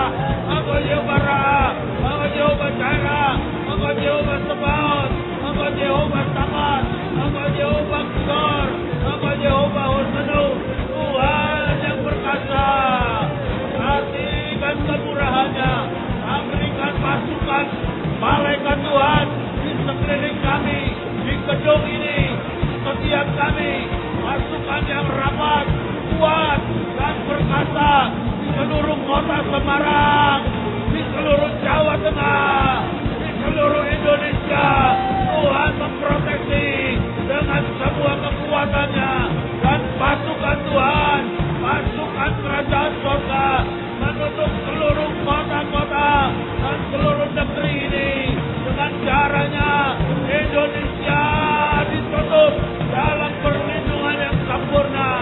Engkau Yehova Ra'a, Engkau Yehova Jaira, Engkau Yehova Sebaot, Engkau Yehova Samad, Engkau Yehova Kudor, Engkau Yehova Hosenu, Tuhan yang perkasa. Kasihkan kemurahannya, berikan pasukan malaikat Tuhan di sekeliling kami, di gedung ini, setiap kami, pasukan yang rapat, kuat, dan perkasa di seluruh kota Semarang, di seluruh Jawa Tengah, di seluruh Indonesia. Tuhan memproteksi dengan semua kekuatannya dan pasukan Tuhan, pasukan kerajaan surga menutup seluruh kota-kota dan seluruh negeri ini. Dengan caranya Indonesia ditutup dalam perlindungan yang sempurna.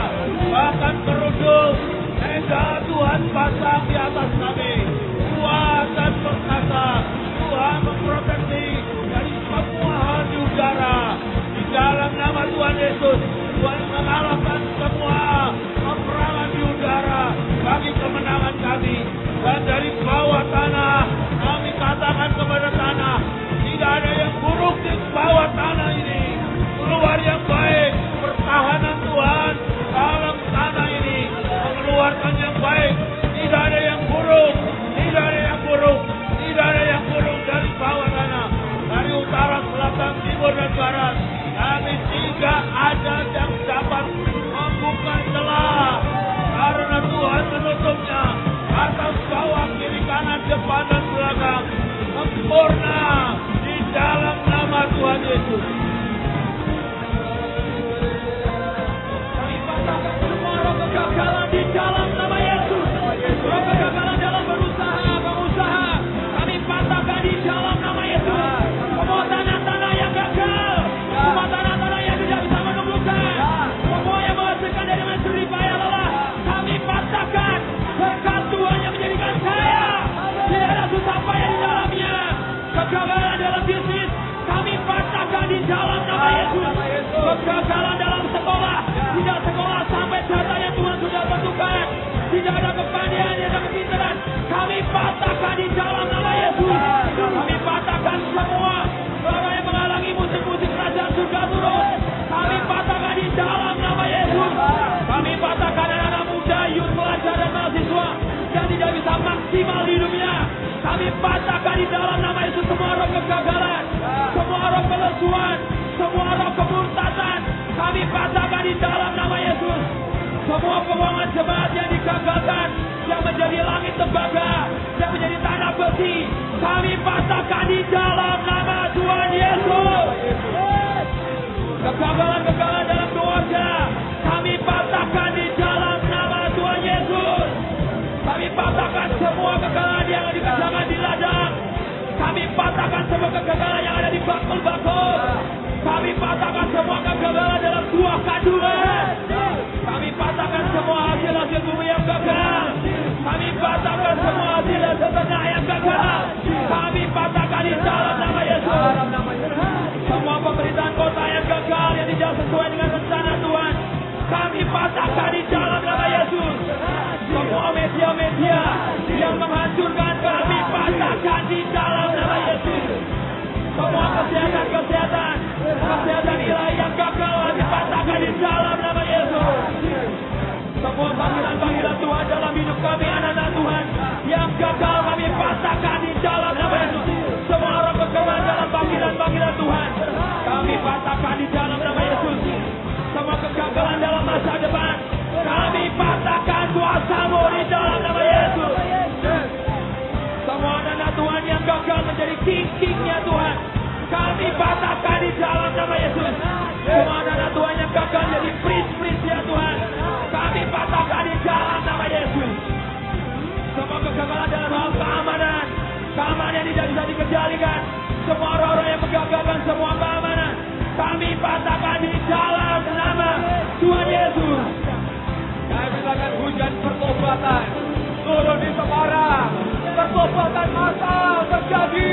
Bahkan kerudung tenda Tuhan pasang di atas kami, kuat dan perkasa. Tuhan memproteksi dari semua hal di udara. Di dalam nama Tuhan Yesus, Tuhan mengalahkan semua peperangan di udara bagi kemenangan kami. Dan dari bawah tanah, kami katakan kepada tanah, tidak ada yang buruk di bawah tanah ini. Keluar yang baik, pertahanan Tuhan dalam tanah ini mengeluarkan yang baik. Tidak ada yang buruk, tidak ada yang buruk, tidak ada yang buruk dari bawah tanah. Dari utara, selatan, timur, dan barat, kami tidak ada yang dapat membuka celah, karena Tuhan menutupnya atas bawah, kiri, kanan, depan, dan belakang, sempurna di dalam nama Tuhan Yesus. Kami patahkan semua roh kegagalan di dalam nama Yesus. Roh kegagalan dalam berusaha, pengusaha, kami patahkan di dalam nama Yesus. Semua tanah-tanah yang gagal, semua tanah-tanah yang tidak bisa menumbuhkan, semua yang menghasilkan dari mencuri payah lelah, kami patahkan. Berkat Tuhan yang menjadikan kaya, tidak ada susah payah di dalamnya. Kegagalan dalam bisnis, kami patahkan di dalam nama Yesus. Kegagalan dalam sekolah, tidak sekolah sampai data yang Tuhan sudah tentukan, tidak ada kepandaian, tidak ada kepintaran, kami patahkan di dalam nama Yesus. Kami patahkan semua orang yang menghalangi musik-musik kerajaan surga turun, kami patahkan di dalam nama Yesus. Kami patahkan anak-anak muda, youth, pelajar, dan mahasiswa yang tidak bisa maksimal hidupnya, kami patahkan di dalam nama Yesus. Semua roh kegagalan, semua roh pelesuan, semua roh kemurtadan, kami patahkan di dalam nama Yesus. Semua keuangan jemaat yang digagalkan, yang menjadi langit tembaga, yang menjadi tanah besi, kami patahkan di dalam nama Tuhan Yesus. Kegagalan-kegagalan dalam keluarga, kami patahkan di dalam nama Tuhan Yesus. Kami patahkan semua kegagalan yang dikerjakan di ladang, kami patahkan semua kegagalan yang ada di bakul-bakul, kami patahkan semua kegagalan dalam buah kandungan, kami patahkan semua hasil-hasil bumi yang gagal, kami patahkan semua hasil-hasil ternak yang gagal, kami patahkan di dalam nama Yesus. Semua pemerintahan kota yang gagal, yang tidak sesuai dengan rencana Tuhan, kami patahkan di dalam nama Yesus. Semua media-media yang menghancurkan, kami patahkan di dalam nama Yesus. Semua kesehatan ilahi yang gagal, kami patahkan di dalam nama Yesus. Semua panggilan-panggilan Tuhan dalam hidup kami, anak-anak Tuhan, yang kegagalan kami patahkan di dalam nama Yesus. Semua roh kegagalan dalam panggilan Tuhan, kami patahkan di dalam nama Yesus. Semua kegagalan dalam masa depan, kami patahkan kuasa-Mu di dalam nama Yesus. Semua anak Tuhan yang gagal menjadi king-kingnya Tuhan, kami patahkan di dalam nama Yesus. Semua anak Tuhan yang gagal menjadi prince-prince-nya Tuhan, kami patahkan di dalam nama Yesus. Semua kegagalan dalam hal keamanan yang tidak bisa dikendalikan, semua orang-orang yang menggagalkan semua keamanan, kami patahkan di dalam nama Tuhan Yesus. Kami mintakan hujan pertobatan turun di Semarang. Pertobatan massal terjadi.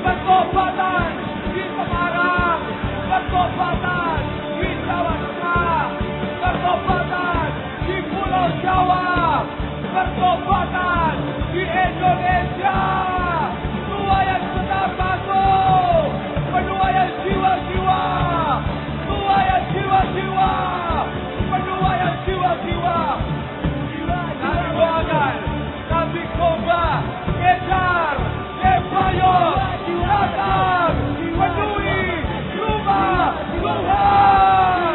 Pertobatan di Semarang. Pertobatan di Jawa Tengah. Pertobatan di Pulau Jawa. Pertobatan di Indonesia. Tuayan benar masuk. Penuaian jiwa-jiwa. Tuayan jiwa-jiwa. Penuaian jiwa-jiwa. Kami doakan Nabi Koba, Kejar, Kebayot, datang penuhi rumah Tuhan.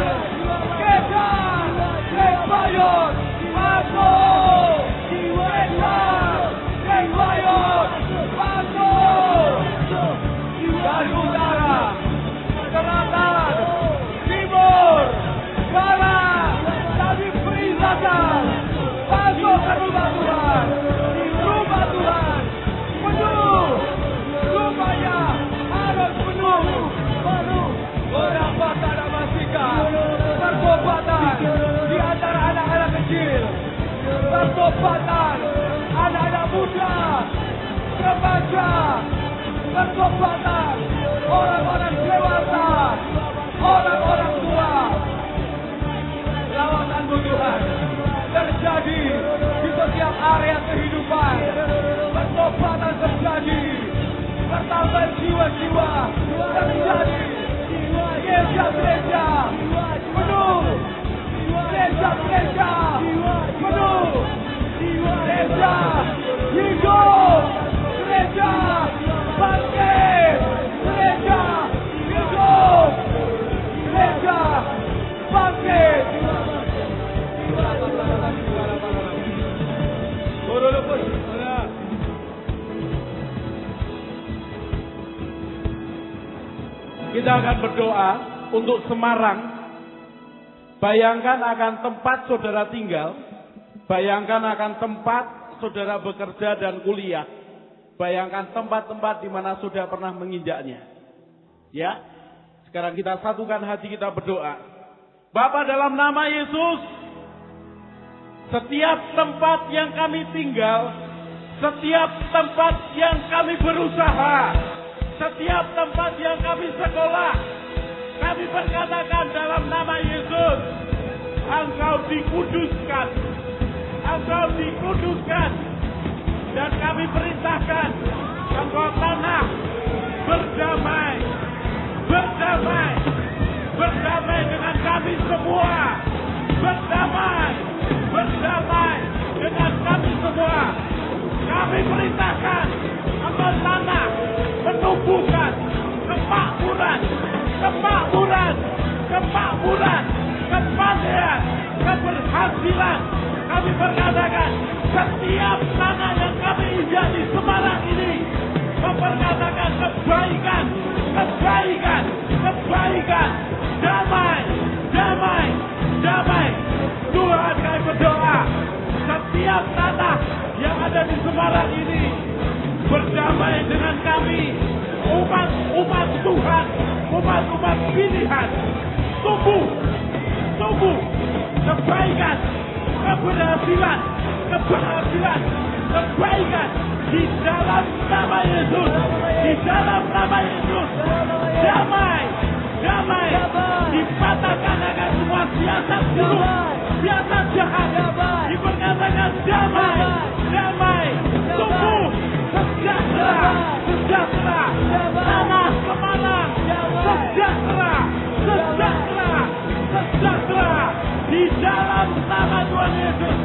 Kejar, Kebayot, masuk. Kejar, Kebayot, masuk. Dari utara, selatan, timur, barat, kami perintahkan masuk ke rumah Tuhan. Rumah Tuhan penuh. Rumahnya harus penuh. Orang bata dan masika. Pertobatan di antara anak-anak kecil. Pertobatan anak-anak muda, remaja. Pertobatan orang-orang dewasa, orang-orang tua. Lawatan-Mu Tuhan terjadi di setiap area kehidupan. Pertobatan terjadi, pertambahan jiwa-jiwa terjadi. Gereja-gereja penuh, gereja-gereja penuh, gereja hidup, gereja bangkit, gereja hidup, gereja bangkit. Kita akan berdoa untuk Semarang. Bayangkan akan tempat saudara tinggal. Bayangkan akan tempat saudara bekerja dan kuliah. Bayangkan tempat-tempat di mana saudara pernah menginjaknya. Ya, sekarang kita satukan hati kita berdoa. Bapa, dalam nama Yesus, setiap tempat yang kami tinggal, setiap tempat yang kami berusaha, setiap tempat yang kami sekolah, kami berkatakan dalam nama Yesus, Engkau dikuduskan, Engkau dikuduskan, dan kami perintahkan engkau tanah berdamai, berdamai, berdamai dengan kami semua, berdamai, berdamai dengan kami semua. Kami perintahkan engkau tanah menumbuhkan kemakmuran, kemakmuran, kemakmuran, kepandaian, keberhasilan. Kami berkatakan setiap tanah yang kami injak di Semarang ini memperkatakan kebaikan, kebaikan, kebaikan, damai, damai, damai. Tuhan, kami berdoa setiap tanah yang ada di Semarang ini berdamai dengan kami, umat Tuhan, umat pilihan. Tumbuh kebaikan, keberhasilan, kebaikan di dalam nama Yesus, di dalam nama Yesus. Damai, damai, dipatahkan akan semua siasat buruk, siasat jahat. Diperkatakan damai, damai, tumbuh, sejahtera, sejahtera, tanah Semarang, sejahtera, sejahtera, sejahtera di dalam nama Tuhan Yesus.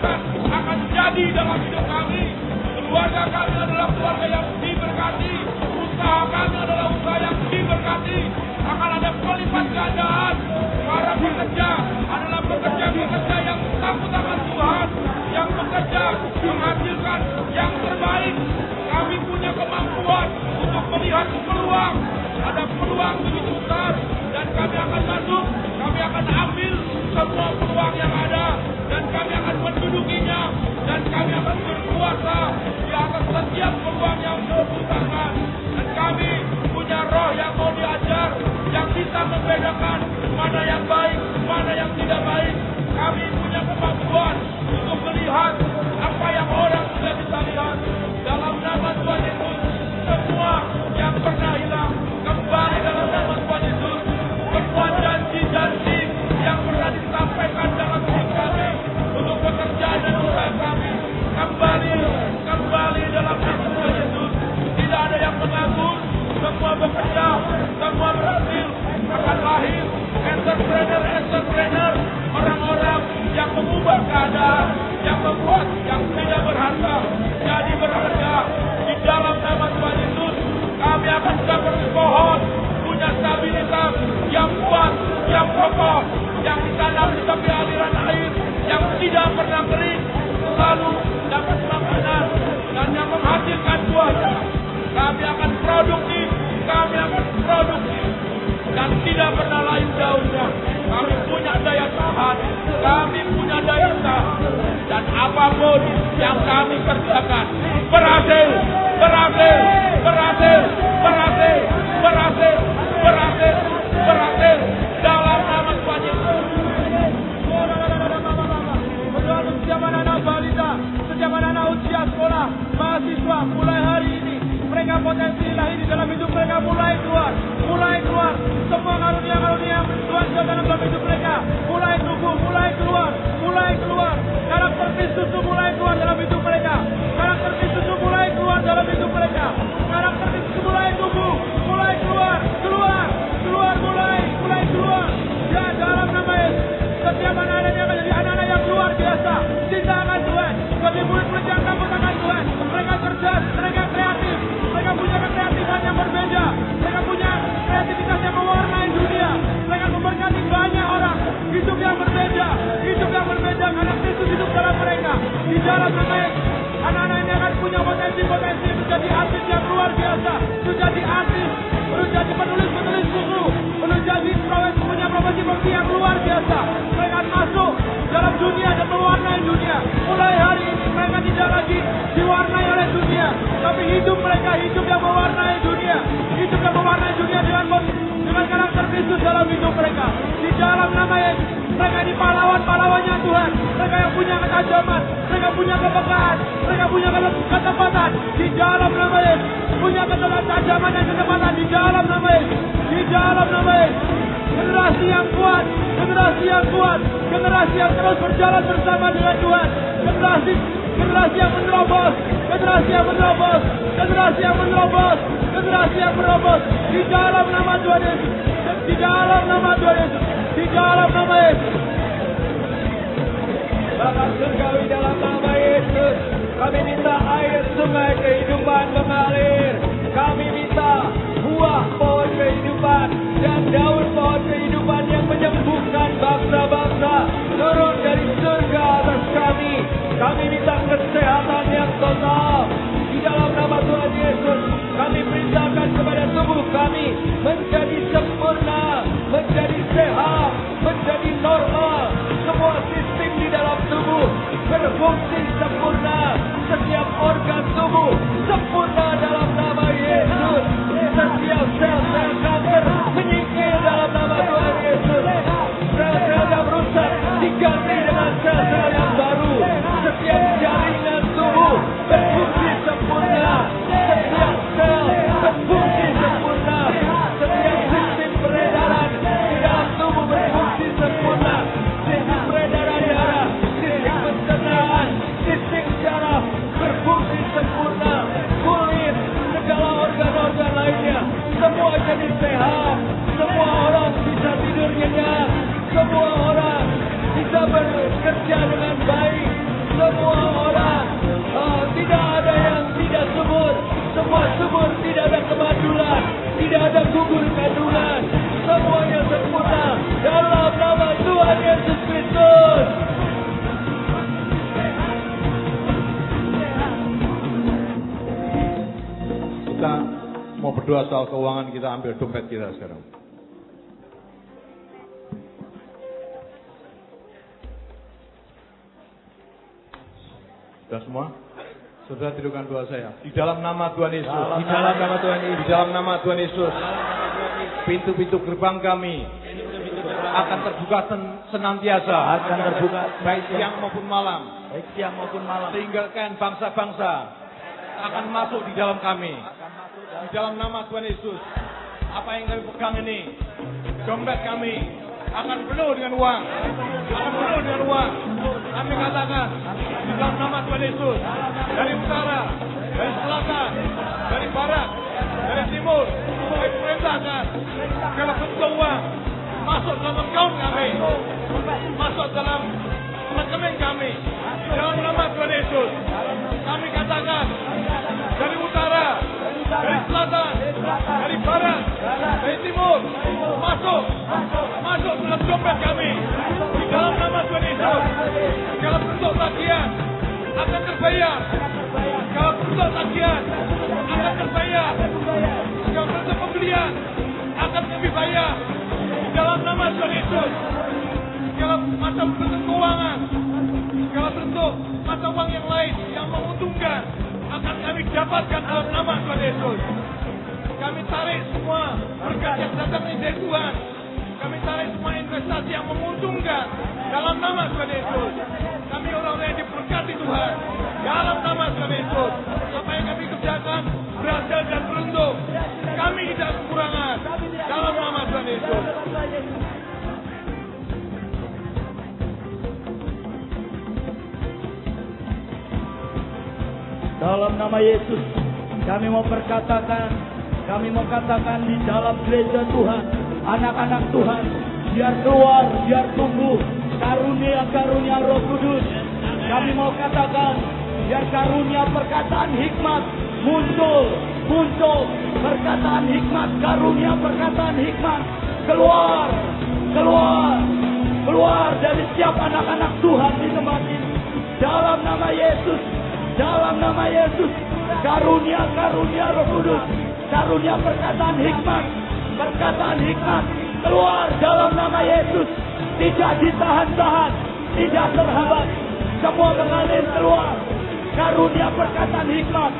berkat akan jadi dalam hidup kami. Keluarga kami adalah keluarga yang diberkati. Usaha kami adalah usaha yang diberkati. Akan ada pelipat gandaan. Para pekerja adalah pekerja yang takut akan Tuhan, yang bekerja menghasilkan yang terbaik. Kami punya kemampuan untuk melihat peluang. Ada peluang begitu besar dan kami akan masuk. Kami akan ambil semua peluang yang ada dan kami akan mendudukinya dan kami akan berkuasa di atas setiap peluang yang dibutuhkan. Dan kami punya roh yang mau diajar, yang bisa membedakan mana yang baik, mana yang tidak baik. Kami punya kemampuan untuk melihat apa yang orang tidak bisa lihat. Dalam nama Tuhan Yesus, semua yang pernah hilang kembali dalam nama Tuhan Yesus. Semua janji-janji yang pernah disampaikan dalam hidup kami untuk pekerjaan dan usaha kami kembali dalam nama Tuhan Yesus. Tidak ada yang menganggur, semua bekerja, semua berhasil. Akan lahir entrepreneur, orang-orang yang mengubah keadaan, yang membuat yang tidak berharga jadi berharga. Di dalam nama Tuhan Yesus, kami akan seperti pohon, punya stabilitas yang kuat, yang kokoh, yang ditanam di tepi aliran air, yang tidak pernah kering, selalu dapat makanan dan yang menghasilkan buahnya. Kami akan produktif dan tidak pernah layu daunnya. Kami punya daya tahan, dan apapun yang kami kerjakan berhasil dalam nama Tuhan Yesus. Setiap anak-anak balita, setiap anak-anak usia sekolah, mahasiswa, mulai hari ini mereka potensi lahir di dalam hidup mereka mulai keluar. Semua karunia-karunia yang Tuhan jadikan dalam hidup mereka mulai tumbuh, mulai keluar. Karakter Kristus itu mulai keluar dalam hidup mereka. Karakter Kristus itu mulai keluar dalam hidup mereka. Karakter Kristus mulai tumbuh, mulai keluar, mulai keluar. Ya, dalam nama Yesus, setiap anak-anak yang akan jadi anak-anak yang luar biasa. Cinta akan Tuhan, sebagai murid-murid yang takut akan Tuhan. Mereka cerdas, mereka kreatif, mereka punya kreatifan yang berbeda. Mereka punya kreativitas yang mewarnai dunia. Mereka memberkati banyak orang. Hidup yang berbeda karena Kristus hidup dalam mereka. Di dalam nama Yesus, anak-anak ini akan punya potensi menjadi artis yang luar biasa, menjadi artis, menjadi penulis buku, menjadi punya profesi yang luar biasa. Mereka akan masuk dalam dunia dan mewarnai dunia. Mulai hari ini mereka tidak lagi diwarnai oleh dunia, tapi hidup mereka hidup yang mewarnai dunia, dengan karakter Kristus dalam hidup mereka. Di dalam nama Yesus, mereka ini pahlawan-pahlawannya Tuhan. Mereka yang punya ketajaman, mereka punya kepekaan, mereka punya ketepatan. Di dalam nama Yesus, punya ketajaman dan ketepatan. Di dalam nama Yesus, generasi yang kuat, generasi yang terus berjalan bersama dengan Tuhan. Generasi yang menerobos. Di dalam nama Tuhan Yesus. Bapa Surgawi, dalam nama Yesus, kami minta air sungai kehidupan mengalir. Kami minta buah pohon kehidupan dan daun pohon kehidupan yang menyembuhkan bangsa-bangsa turun dari surga atas kami. Kami minta kesehatan yang total. Di dalam nama Tuhan Yesus, kami perintahkan kepada tubuh kami menjadi sempurna, menjadi sehat, menjadi normal. Semua sistem di dalam tubuh berfungsi sempurna. Setiap organ tubuh sempurna dalam nama Yesus. Setiap sel-sel kanker menyingkir dalam nama Tuhan Yesus. Sel-sel yang rusak diganti dengan sel-sel yang baru. Setiap jaringan tubuh berfungsi sempurna. Setiap sel berfungsi sempurna. Setiap sistem peredaran di dalam tubuh berfungsi sempurna. Sistem peredaran darah, sistem pencernaan, sistem syaraf berfungsi sempurna. Kulit, segala organ-organ lainnya, semua jadi sehat. Semua orang bisa tidur nyenyak. Semua orang bisa bekerja dengan baik. semua orang. Tidak ada yang tidak subur. Semua subur, tidak ada kemandulan, tidak ada gugur kandungan. Semuanya sempurna dalam nama Tuhan Yesus Kristus. Kita mau berdoa soal keuangan, kita ambil dompet kita sekarang. Sudah semua? Saudara tirukan doa saya. Di dalam nama Tuhan Yesus. Di dalam nama Tuhan Yesus. Di dalam nama Tuhan Yesus. Pintu-pintu gerbang kami akan terbuka senantiasa. Akan terbuka baik siang maupun malam. baik siang maupun malam. Tinggalkan bangsa-bangsa akan masuk di dalam kami. Di dalam nama Tuhan Yesus. Apa yang kami pegang ini, dompet kami akan penuh dengan uang. Akan penuh dengan uang. Kami katakan di dalam nama Tuhan Yesus, dari utara, dari selatan, dari barat, dari timur, kami perintahkan segala bentuk uang masuk dalam account kami, masuk dalam rekening kami. Di dalam nama Tuhan Yesus, kami katakan dari utara, dari selatan, dari barat, dari timur, masuk dalam dompet kami. Di dalam nama Tuhan Yesus, segala bentuk tagihan akan terbayar. Segala bentuk tagihan akan terbayar. Segala bentuk pembelian akan kami bayar. Di dalam nama Tuhan Yesus, segala macam bentuk keuangan, segala bentuk mata uang yang lain yang menguntungkan akan kami dapatkan dalam nama Tuhan Yesus. Kami tarik semua berkat yang datang dari Tuhan. Kami tarik semua investasi yang menguntungkan dalam nama Tuhan Yesus. Kami orang-orang yang diberkati Tuhan dalam nama Tuhan Yesus. Apa yang kami kerjakan berhasil dan beruntung. Kami tidak kekurangan dalam nama Tuhan Yesus. Dalam nama Yesus, kami mau katakan di dalam gereja Tuhan, anak-anak Tuhan, biar keluar, biar tumbuh karunia-karunia Roh Kudus. Kami mau katakan, biar karunia perkataan hikmat muncul, perkataan hikmat, karunia perkataan hikmat keluar dari setiap anak-anak Tuhan di tempat ini. Dalam nama Yesus, karunia Roh Kudus, karunia perkataan hikmat keluar dalam nama Yesus. Tidak ditahan-tahan, tidak terhambat, semua mengalir keluar. Karunia perkataan hikmat,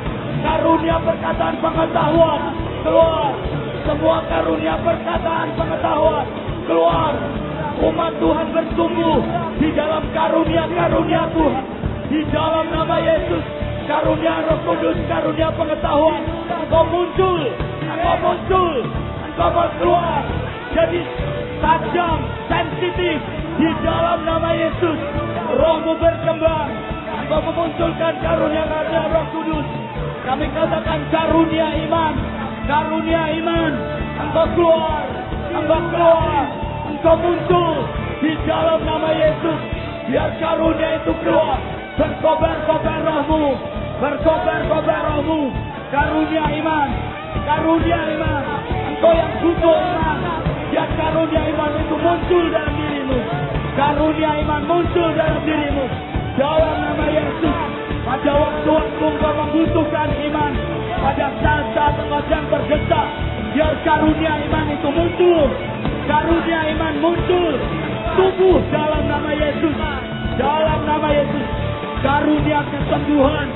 karunia perkataan pengetahuan keluar. Semua karunia perkataan pengetahuan keluar. Umat Tuhan bertumbuh di dalam karunia-karunia Tuhan. Di dalam nama Yesus, karunia Roh Kudus, karunia pengetahuan, Engkau muncul, Engkau mau keluar. Jadi tajam, sensitif di dalam nama Yesus. Rohmu berkembang, Engkau memunculkan karunia-karunia Roh Kudus. Kami katakan karunia iman, Engkau keluar, Engkau muncul di dalam nama Yesus. Biar karunia itu keluar. Berkobar-kobar rohmu, karunia iman, engkau yang butuh iman, biar karunia iman itu muncul dalam dirimu, karunia iman muncul dalam dirimu, dalam nama Yesus. Pada waktu-waktu engkau membutuhkan iman, pada saat-saat engkau sedang berdesak, biar karunia iman itu muncul, tubuh dalam nama Yesus, karunia kesembuhan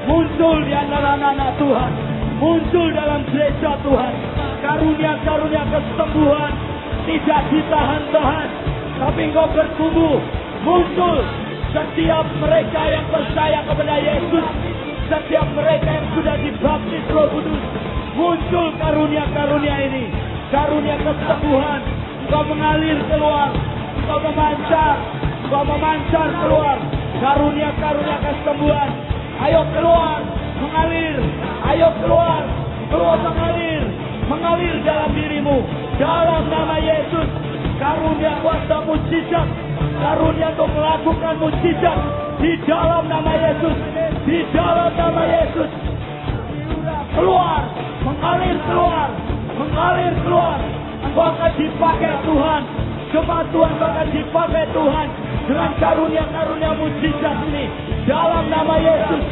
muncul di antara anak-anak Tuhan, muncul dalam gereja Tuhan. Karunia-karunia kesembuhan tidak ditahan-tahan, tapi engkau bertumbuh, muncul. Setiap mereka yang percaya kepada Yesus, setiap mereka yang sudah dibaptis Roh Kudus, muncul karunia-karunia ini, karunia kesembuhan. Engkau mengalir keluar, engkau memancar keluar. Karunia-karunia kesembuhan, ayo keluar, mengalir, ayo keluar, mengalir dalam dirimu, dalam nama Yesus. Karunia kuasa mujizat, karunia untuk melakukan mujizat, di dalam nama Yesus, di dalam nama Yesus. Keluar, mengalir keluar, mengalir keluar. Engkau akan dipakai Tuhan. Jemaat Tuhan akan dipakai Tuhan dengan karunia-karunia mujizat ini. Dalam nama Yesus,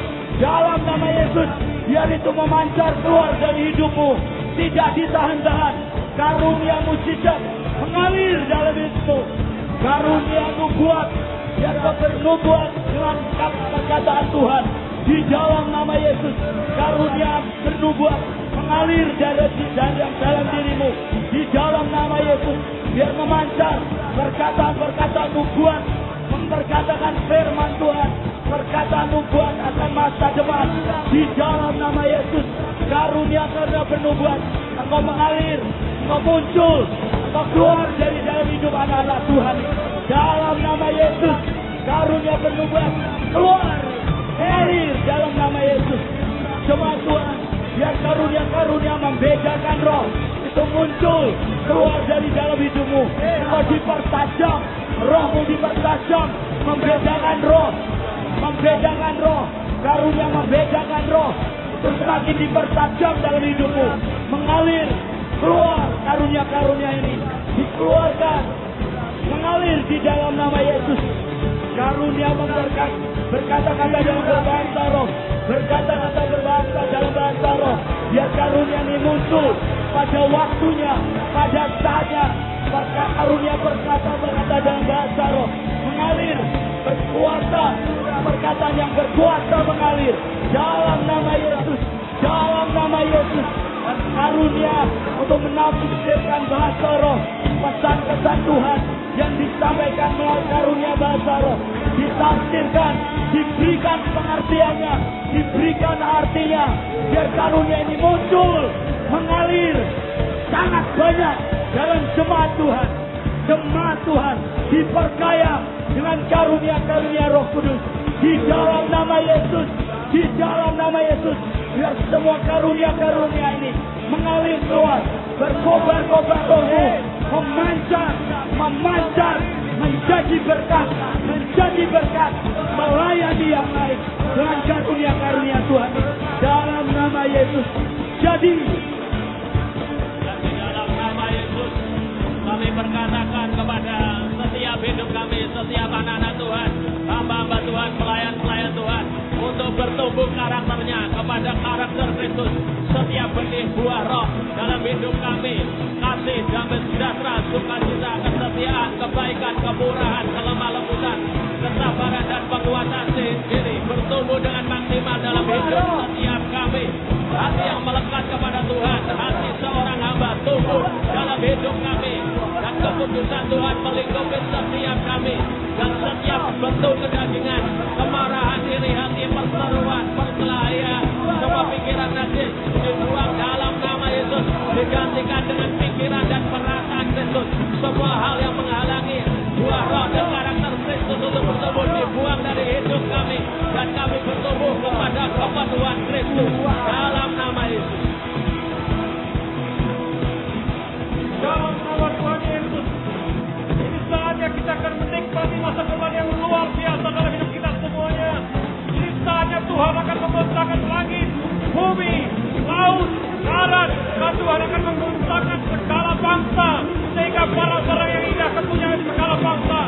dalam nama Yesus. Biar itu memancar keluar dari hidupmu, tidak ditahan-tahan. Karunia mujizat mengalir dalam hidupmu. Karunia nubuat, biar kau bernubuat dengan perkataan Tuhan. Di dalam nama Yesus, karunia bernubuat mengalir dari dalam dirimu. Di dalam nama Yesus, biar memancar perkataan-perkataan nubuat, memperkatakan firman Tuhan, perkataan nubuat akan masa depan. Di dalam nama Yesus, karunia bernubuat, engkau mengalir, engkau muncul, engkau keluar dari dalam hidup anak-anak Tuhan. Dalam nama Yesus, karunia bernubuat keluar, mengalir dalam nama Yesus. Jemaat Tuhan, biar karunia-karunia membedakan roh itu muncul keluar dari dalam hidupmu. Engkau dipertajam, rohmu dipertajam, membedakan roh, karunia membedakan roh itu semakin dipertajam dalam hidupmu, mengalir keluar. Karunia-karunia ini dikeluarkan, mengalir di dalam nama Yesus. Karunia berkata-kata dalam berbahasa roh, berkata-kata berbahasa dalam bahasa roh. Biar karunia ini muncul pada waktunya, pada saatnya. Karunia berkata dalam bahasa roh mengalir, berkuasa, perkataan yang berkuasa mengalir dalam nama Yesus, dalam nama Yesus. Karunia untuk menafsirkan bahasa roh, pesan-pesan Tuhan yang disampaikan melalui karunia bahasa roh, ditafsirkan, diberikan pengertiannya, diberikan artinya. Biar karunia ini muncul, mengalir sangat banyak dalam jemaat Tuhan. Jemaat Tuhan diperkaya dengan karunia-karunia Roh Kudus. Di dalam nama Yesus, di dalam nama Yesus. Biar semua karunia-karunia ini mengalir keluar, berkobar-kobar rohmu, memancar, menjadi berkat, melayani yang lain dengan karunia-karunia Tuhan. Dalam nama Yesus. Jadi dalam nama Yesus kami berkatakan kepada setiap hidup kami, setiap anak-anak Tuhan, hamba-hamba Tuhan, pelayan-pelayan Tuhan, untuk bertumbuh karakternya kepada karakter Kristus. Setiap benih buah roh dalam hidup kami, kasih, damai sejahtera, sukacita, kesetiaan, kebaikan, kemurahan, kelemah lembutan, kesabaran dan penguasaan diri bertumbuh dengan maksimal dalam hidup setiap kami. Hati yang melekat kepada Tuhan, hati seorang hamba tumbuh dalam hidup kami, dan keputusan Tuhan melingkupi setiap kami, dan setiap bentuk kedagingan, kemarahan, iri hati, perseteruan, perkelahian, semua pikiran najis dibuang dalam nama Yesus, digantikan dengan pikiran dan perasaan Kristus. Semua hal yang menghalangi buah roh dan karakter Kristus untuk bertumbuh dibuang dari hidup kami, dan kami bertumbuh kepada kepenuhan Kristus dalam nama Yesus. Dalam nama Tuhan Yesus, ini saatnya kita akan menikmati masa depan yang luar biasa dalam hidup kita semuanya. Ini saatnya Tuhan akan membentangkan langit, bumi, laut, darat, dan Tuhan akan membentangkan segala bangsa, sehingga barang-barang yang indah kepunyaan segala bangsa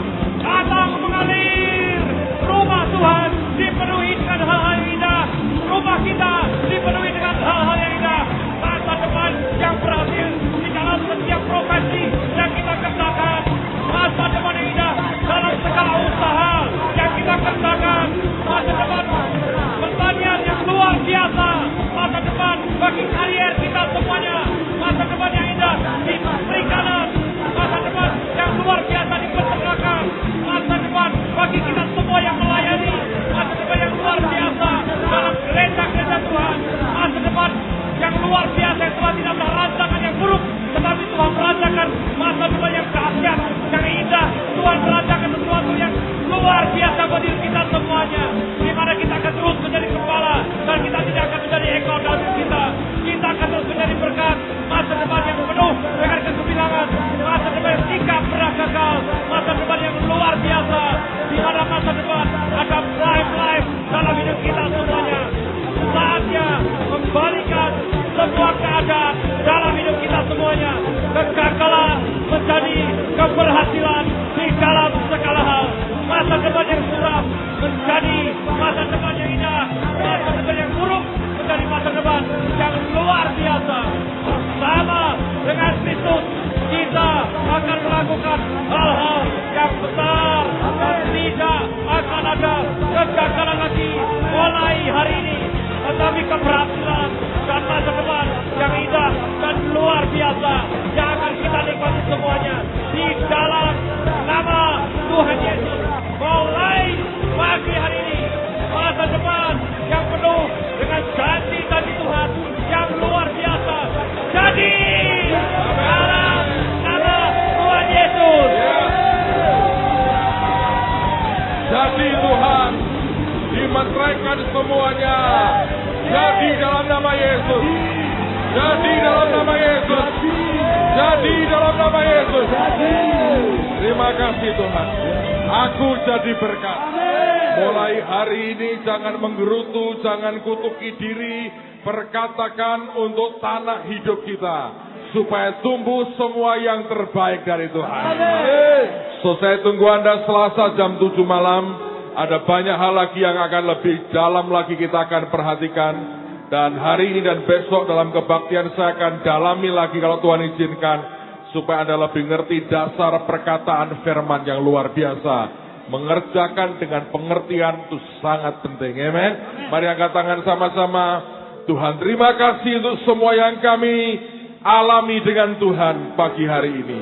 datang mengalir. Rumah Tuhan dipenuhi dengan hal-hal yang indah, rumah kita dipenuhi dengan hal-hal yang indah. Masa depan yang berhasil di dalam setiap profesi yang kita kerjakan, masa depan yang indah dalam segala usaha yang kita kerjakan, masa depan pertanian yang luar biasa, masa depan bagi karier kita semuanya, masa depan yang indah diberikan kegagalan menjadi keberhasilan di dalam segala hal. Masa depan yang suram menjadi masa depan yang indah. Masa depan yang buruk menjadi masa depan yang luar biasa. Bersama dengan Kristus kita akan melakukan hal-hal yang besar dan tidak akan ada kegagalan lagi mulai hari ini. Tetapi keberhasilan dan masa depan yang indah dan luar biasa yang akan kita nikmati semuanya di dalam nama Tuhan Yesus. Mulai pagi hari ini, masa depan yang penuh dengan janji-janji Tuhan yang luar biasa. Jadi dalam nama Tuhan Yesus. Jadi Tuhan, dimeteraikan semuanya. Jadi dalam nama Yesus. Jadi dalam nama Yesus. Jadi dalam nama Yesus. Terima kasih Tuhan. Aku jadi berkat. Mulai hari ini jangan menggerutu, jangan kutuki diri. Perkatakan untuk tanah hidup kita. Supaya tumbuh semua yang terbaik dari Tuhan. So saya tunggu Anda Selasa jam 7 malam. Ada banyak hal lagi yang akan lebih dalam lagi kita akan perhatikan. Dan hari ini dan besok dalam kebaktian saya akan dalami lagi kalau Tuhan izinkan. Supaya Anda lebih ngerti dasar perkataan firman yang luar biasa. Mengerjakan dengan pengertian itu sangat penting. Amen. Mari angkat tangan sama-sama. Tuhan terima kasih untuk semua yang kami alami dengan Tuhan pagi hari ini.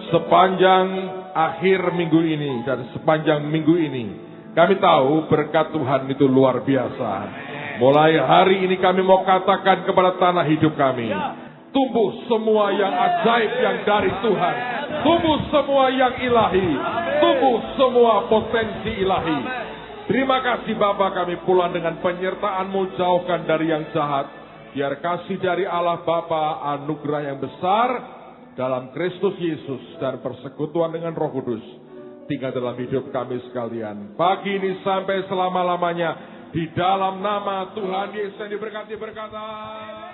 Sepanjang akhir minggu ini dan sepanjang minggu ini. Kami tahu berkat Tuhan itu luar biasa. Mulai hari ini kami mau katakan kepada tanah hidup kami. Tumbuh semua yang ajaib yang dari Tuhan. Tumbuh semua yang ilahi. Tumbuh semua potensi ilahi. Terima kasih Bapa, kami pulang dengan penyertaan-Mu, jauhkan dari yang jahat. Biar kasih dari Allah Bapa, anugerah yang besar dalam Kristus Yesus dan persekutuan dengan Roh Kudus tinggal dalam hidup kami sekalian. Pagi ini sampai selama-lamanya di dalam nama Tuhan Yesus yang diberkati berkata.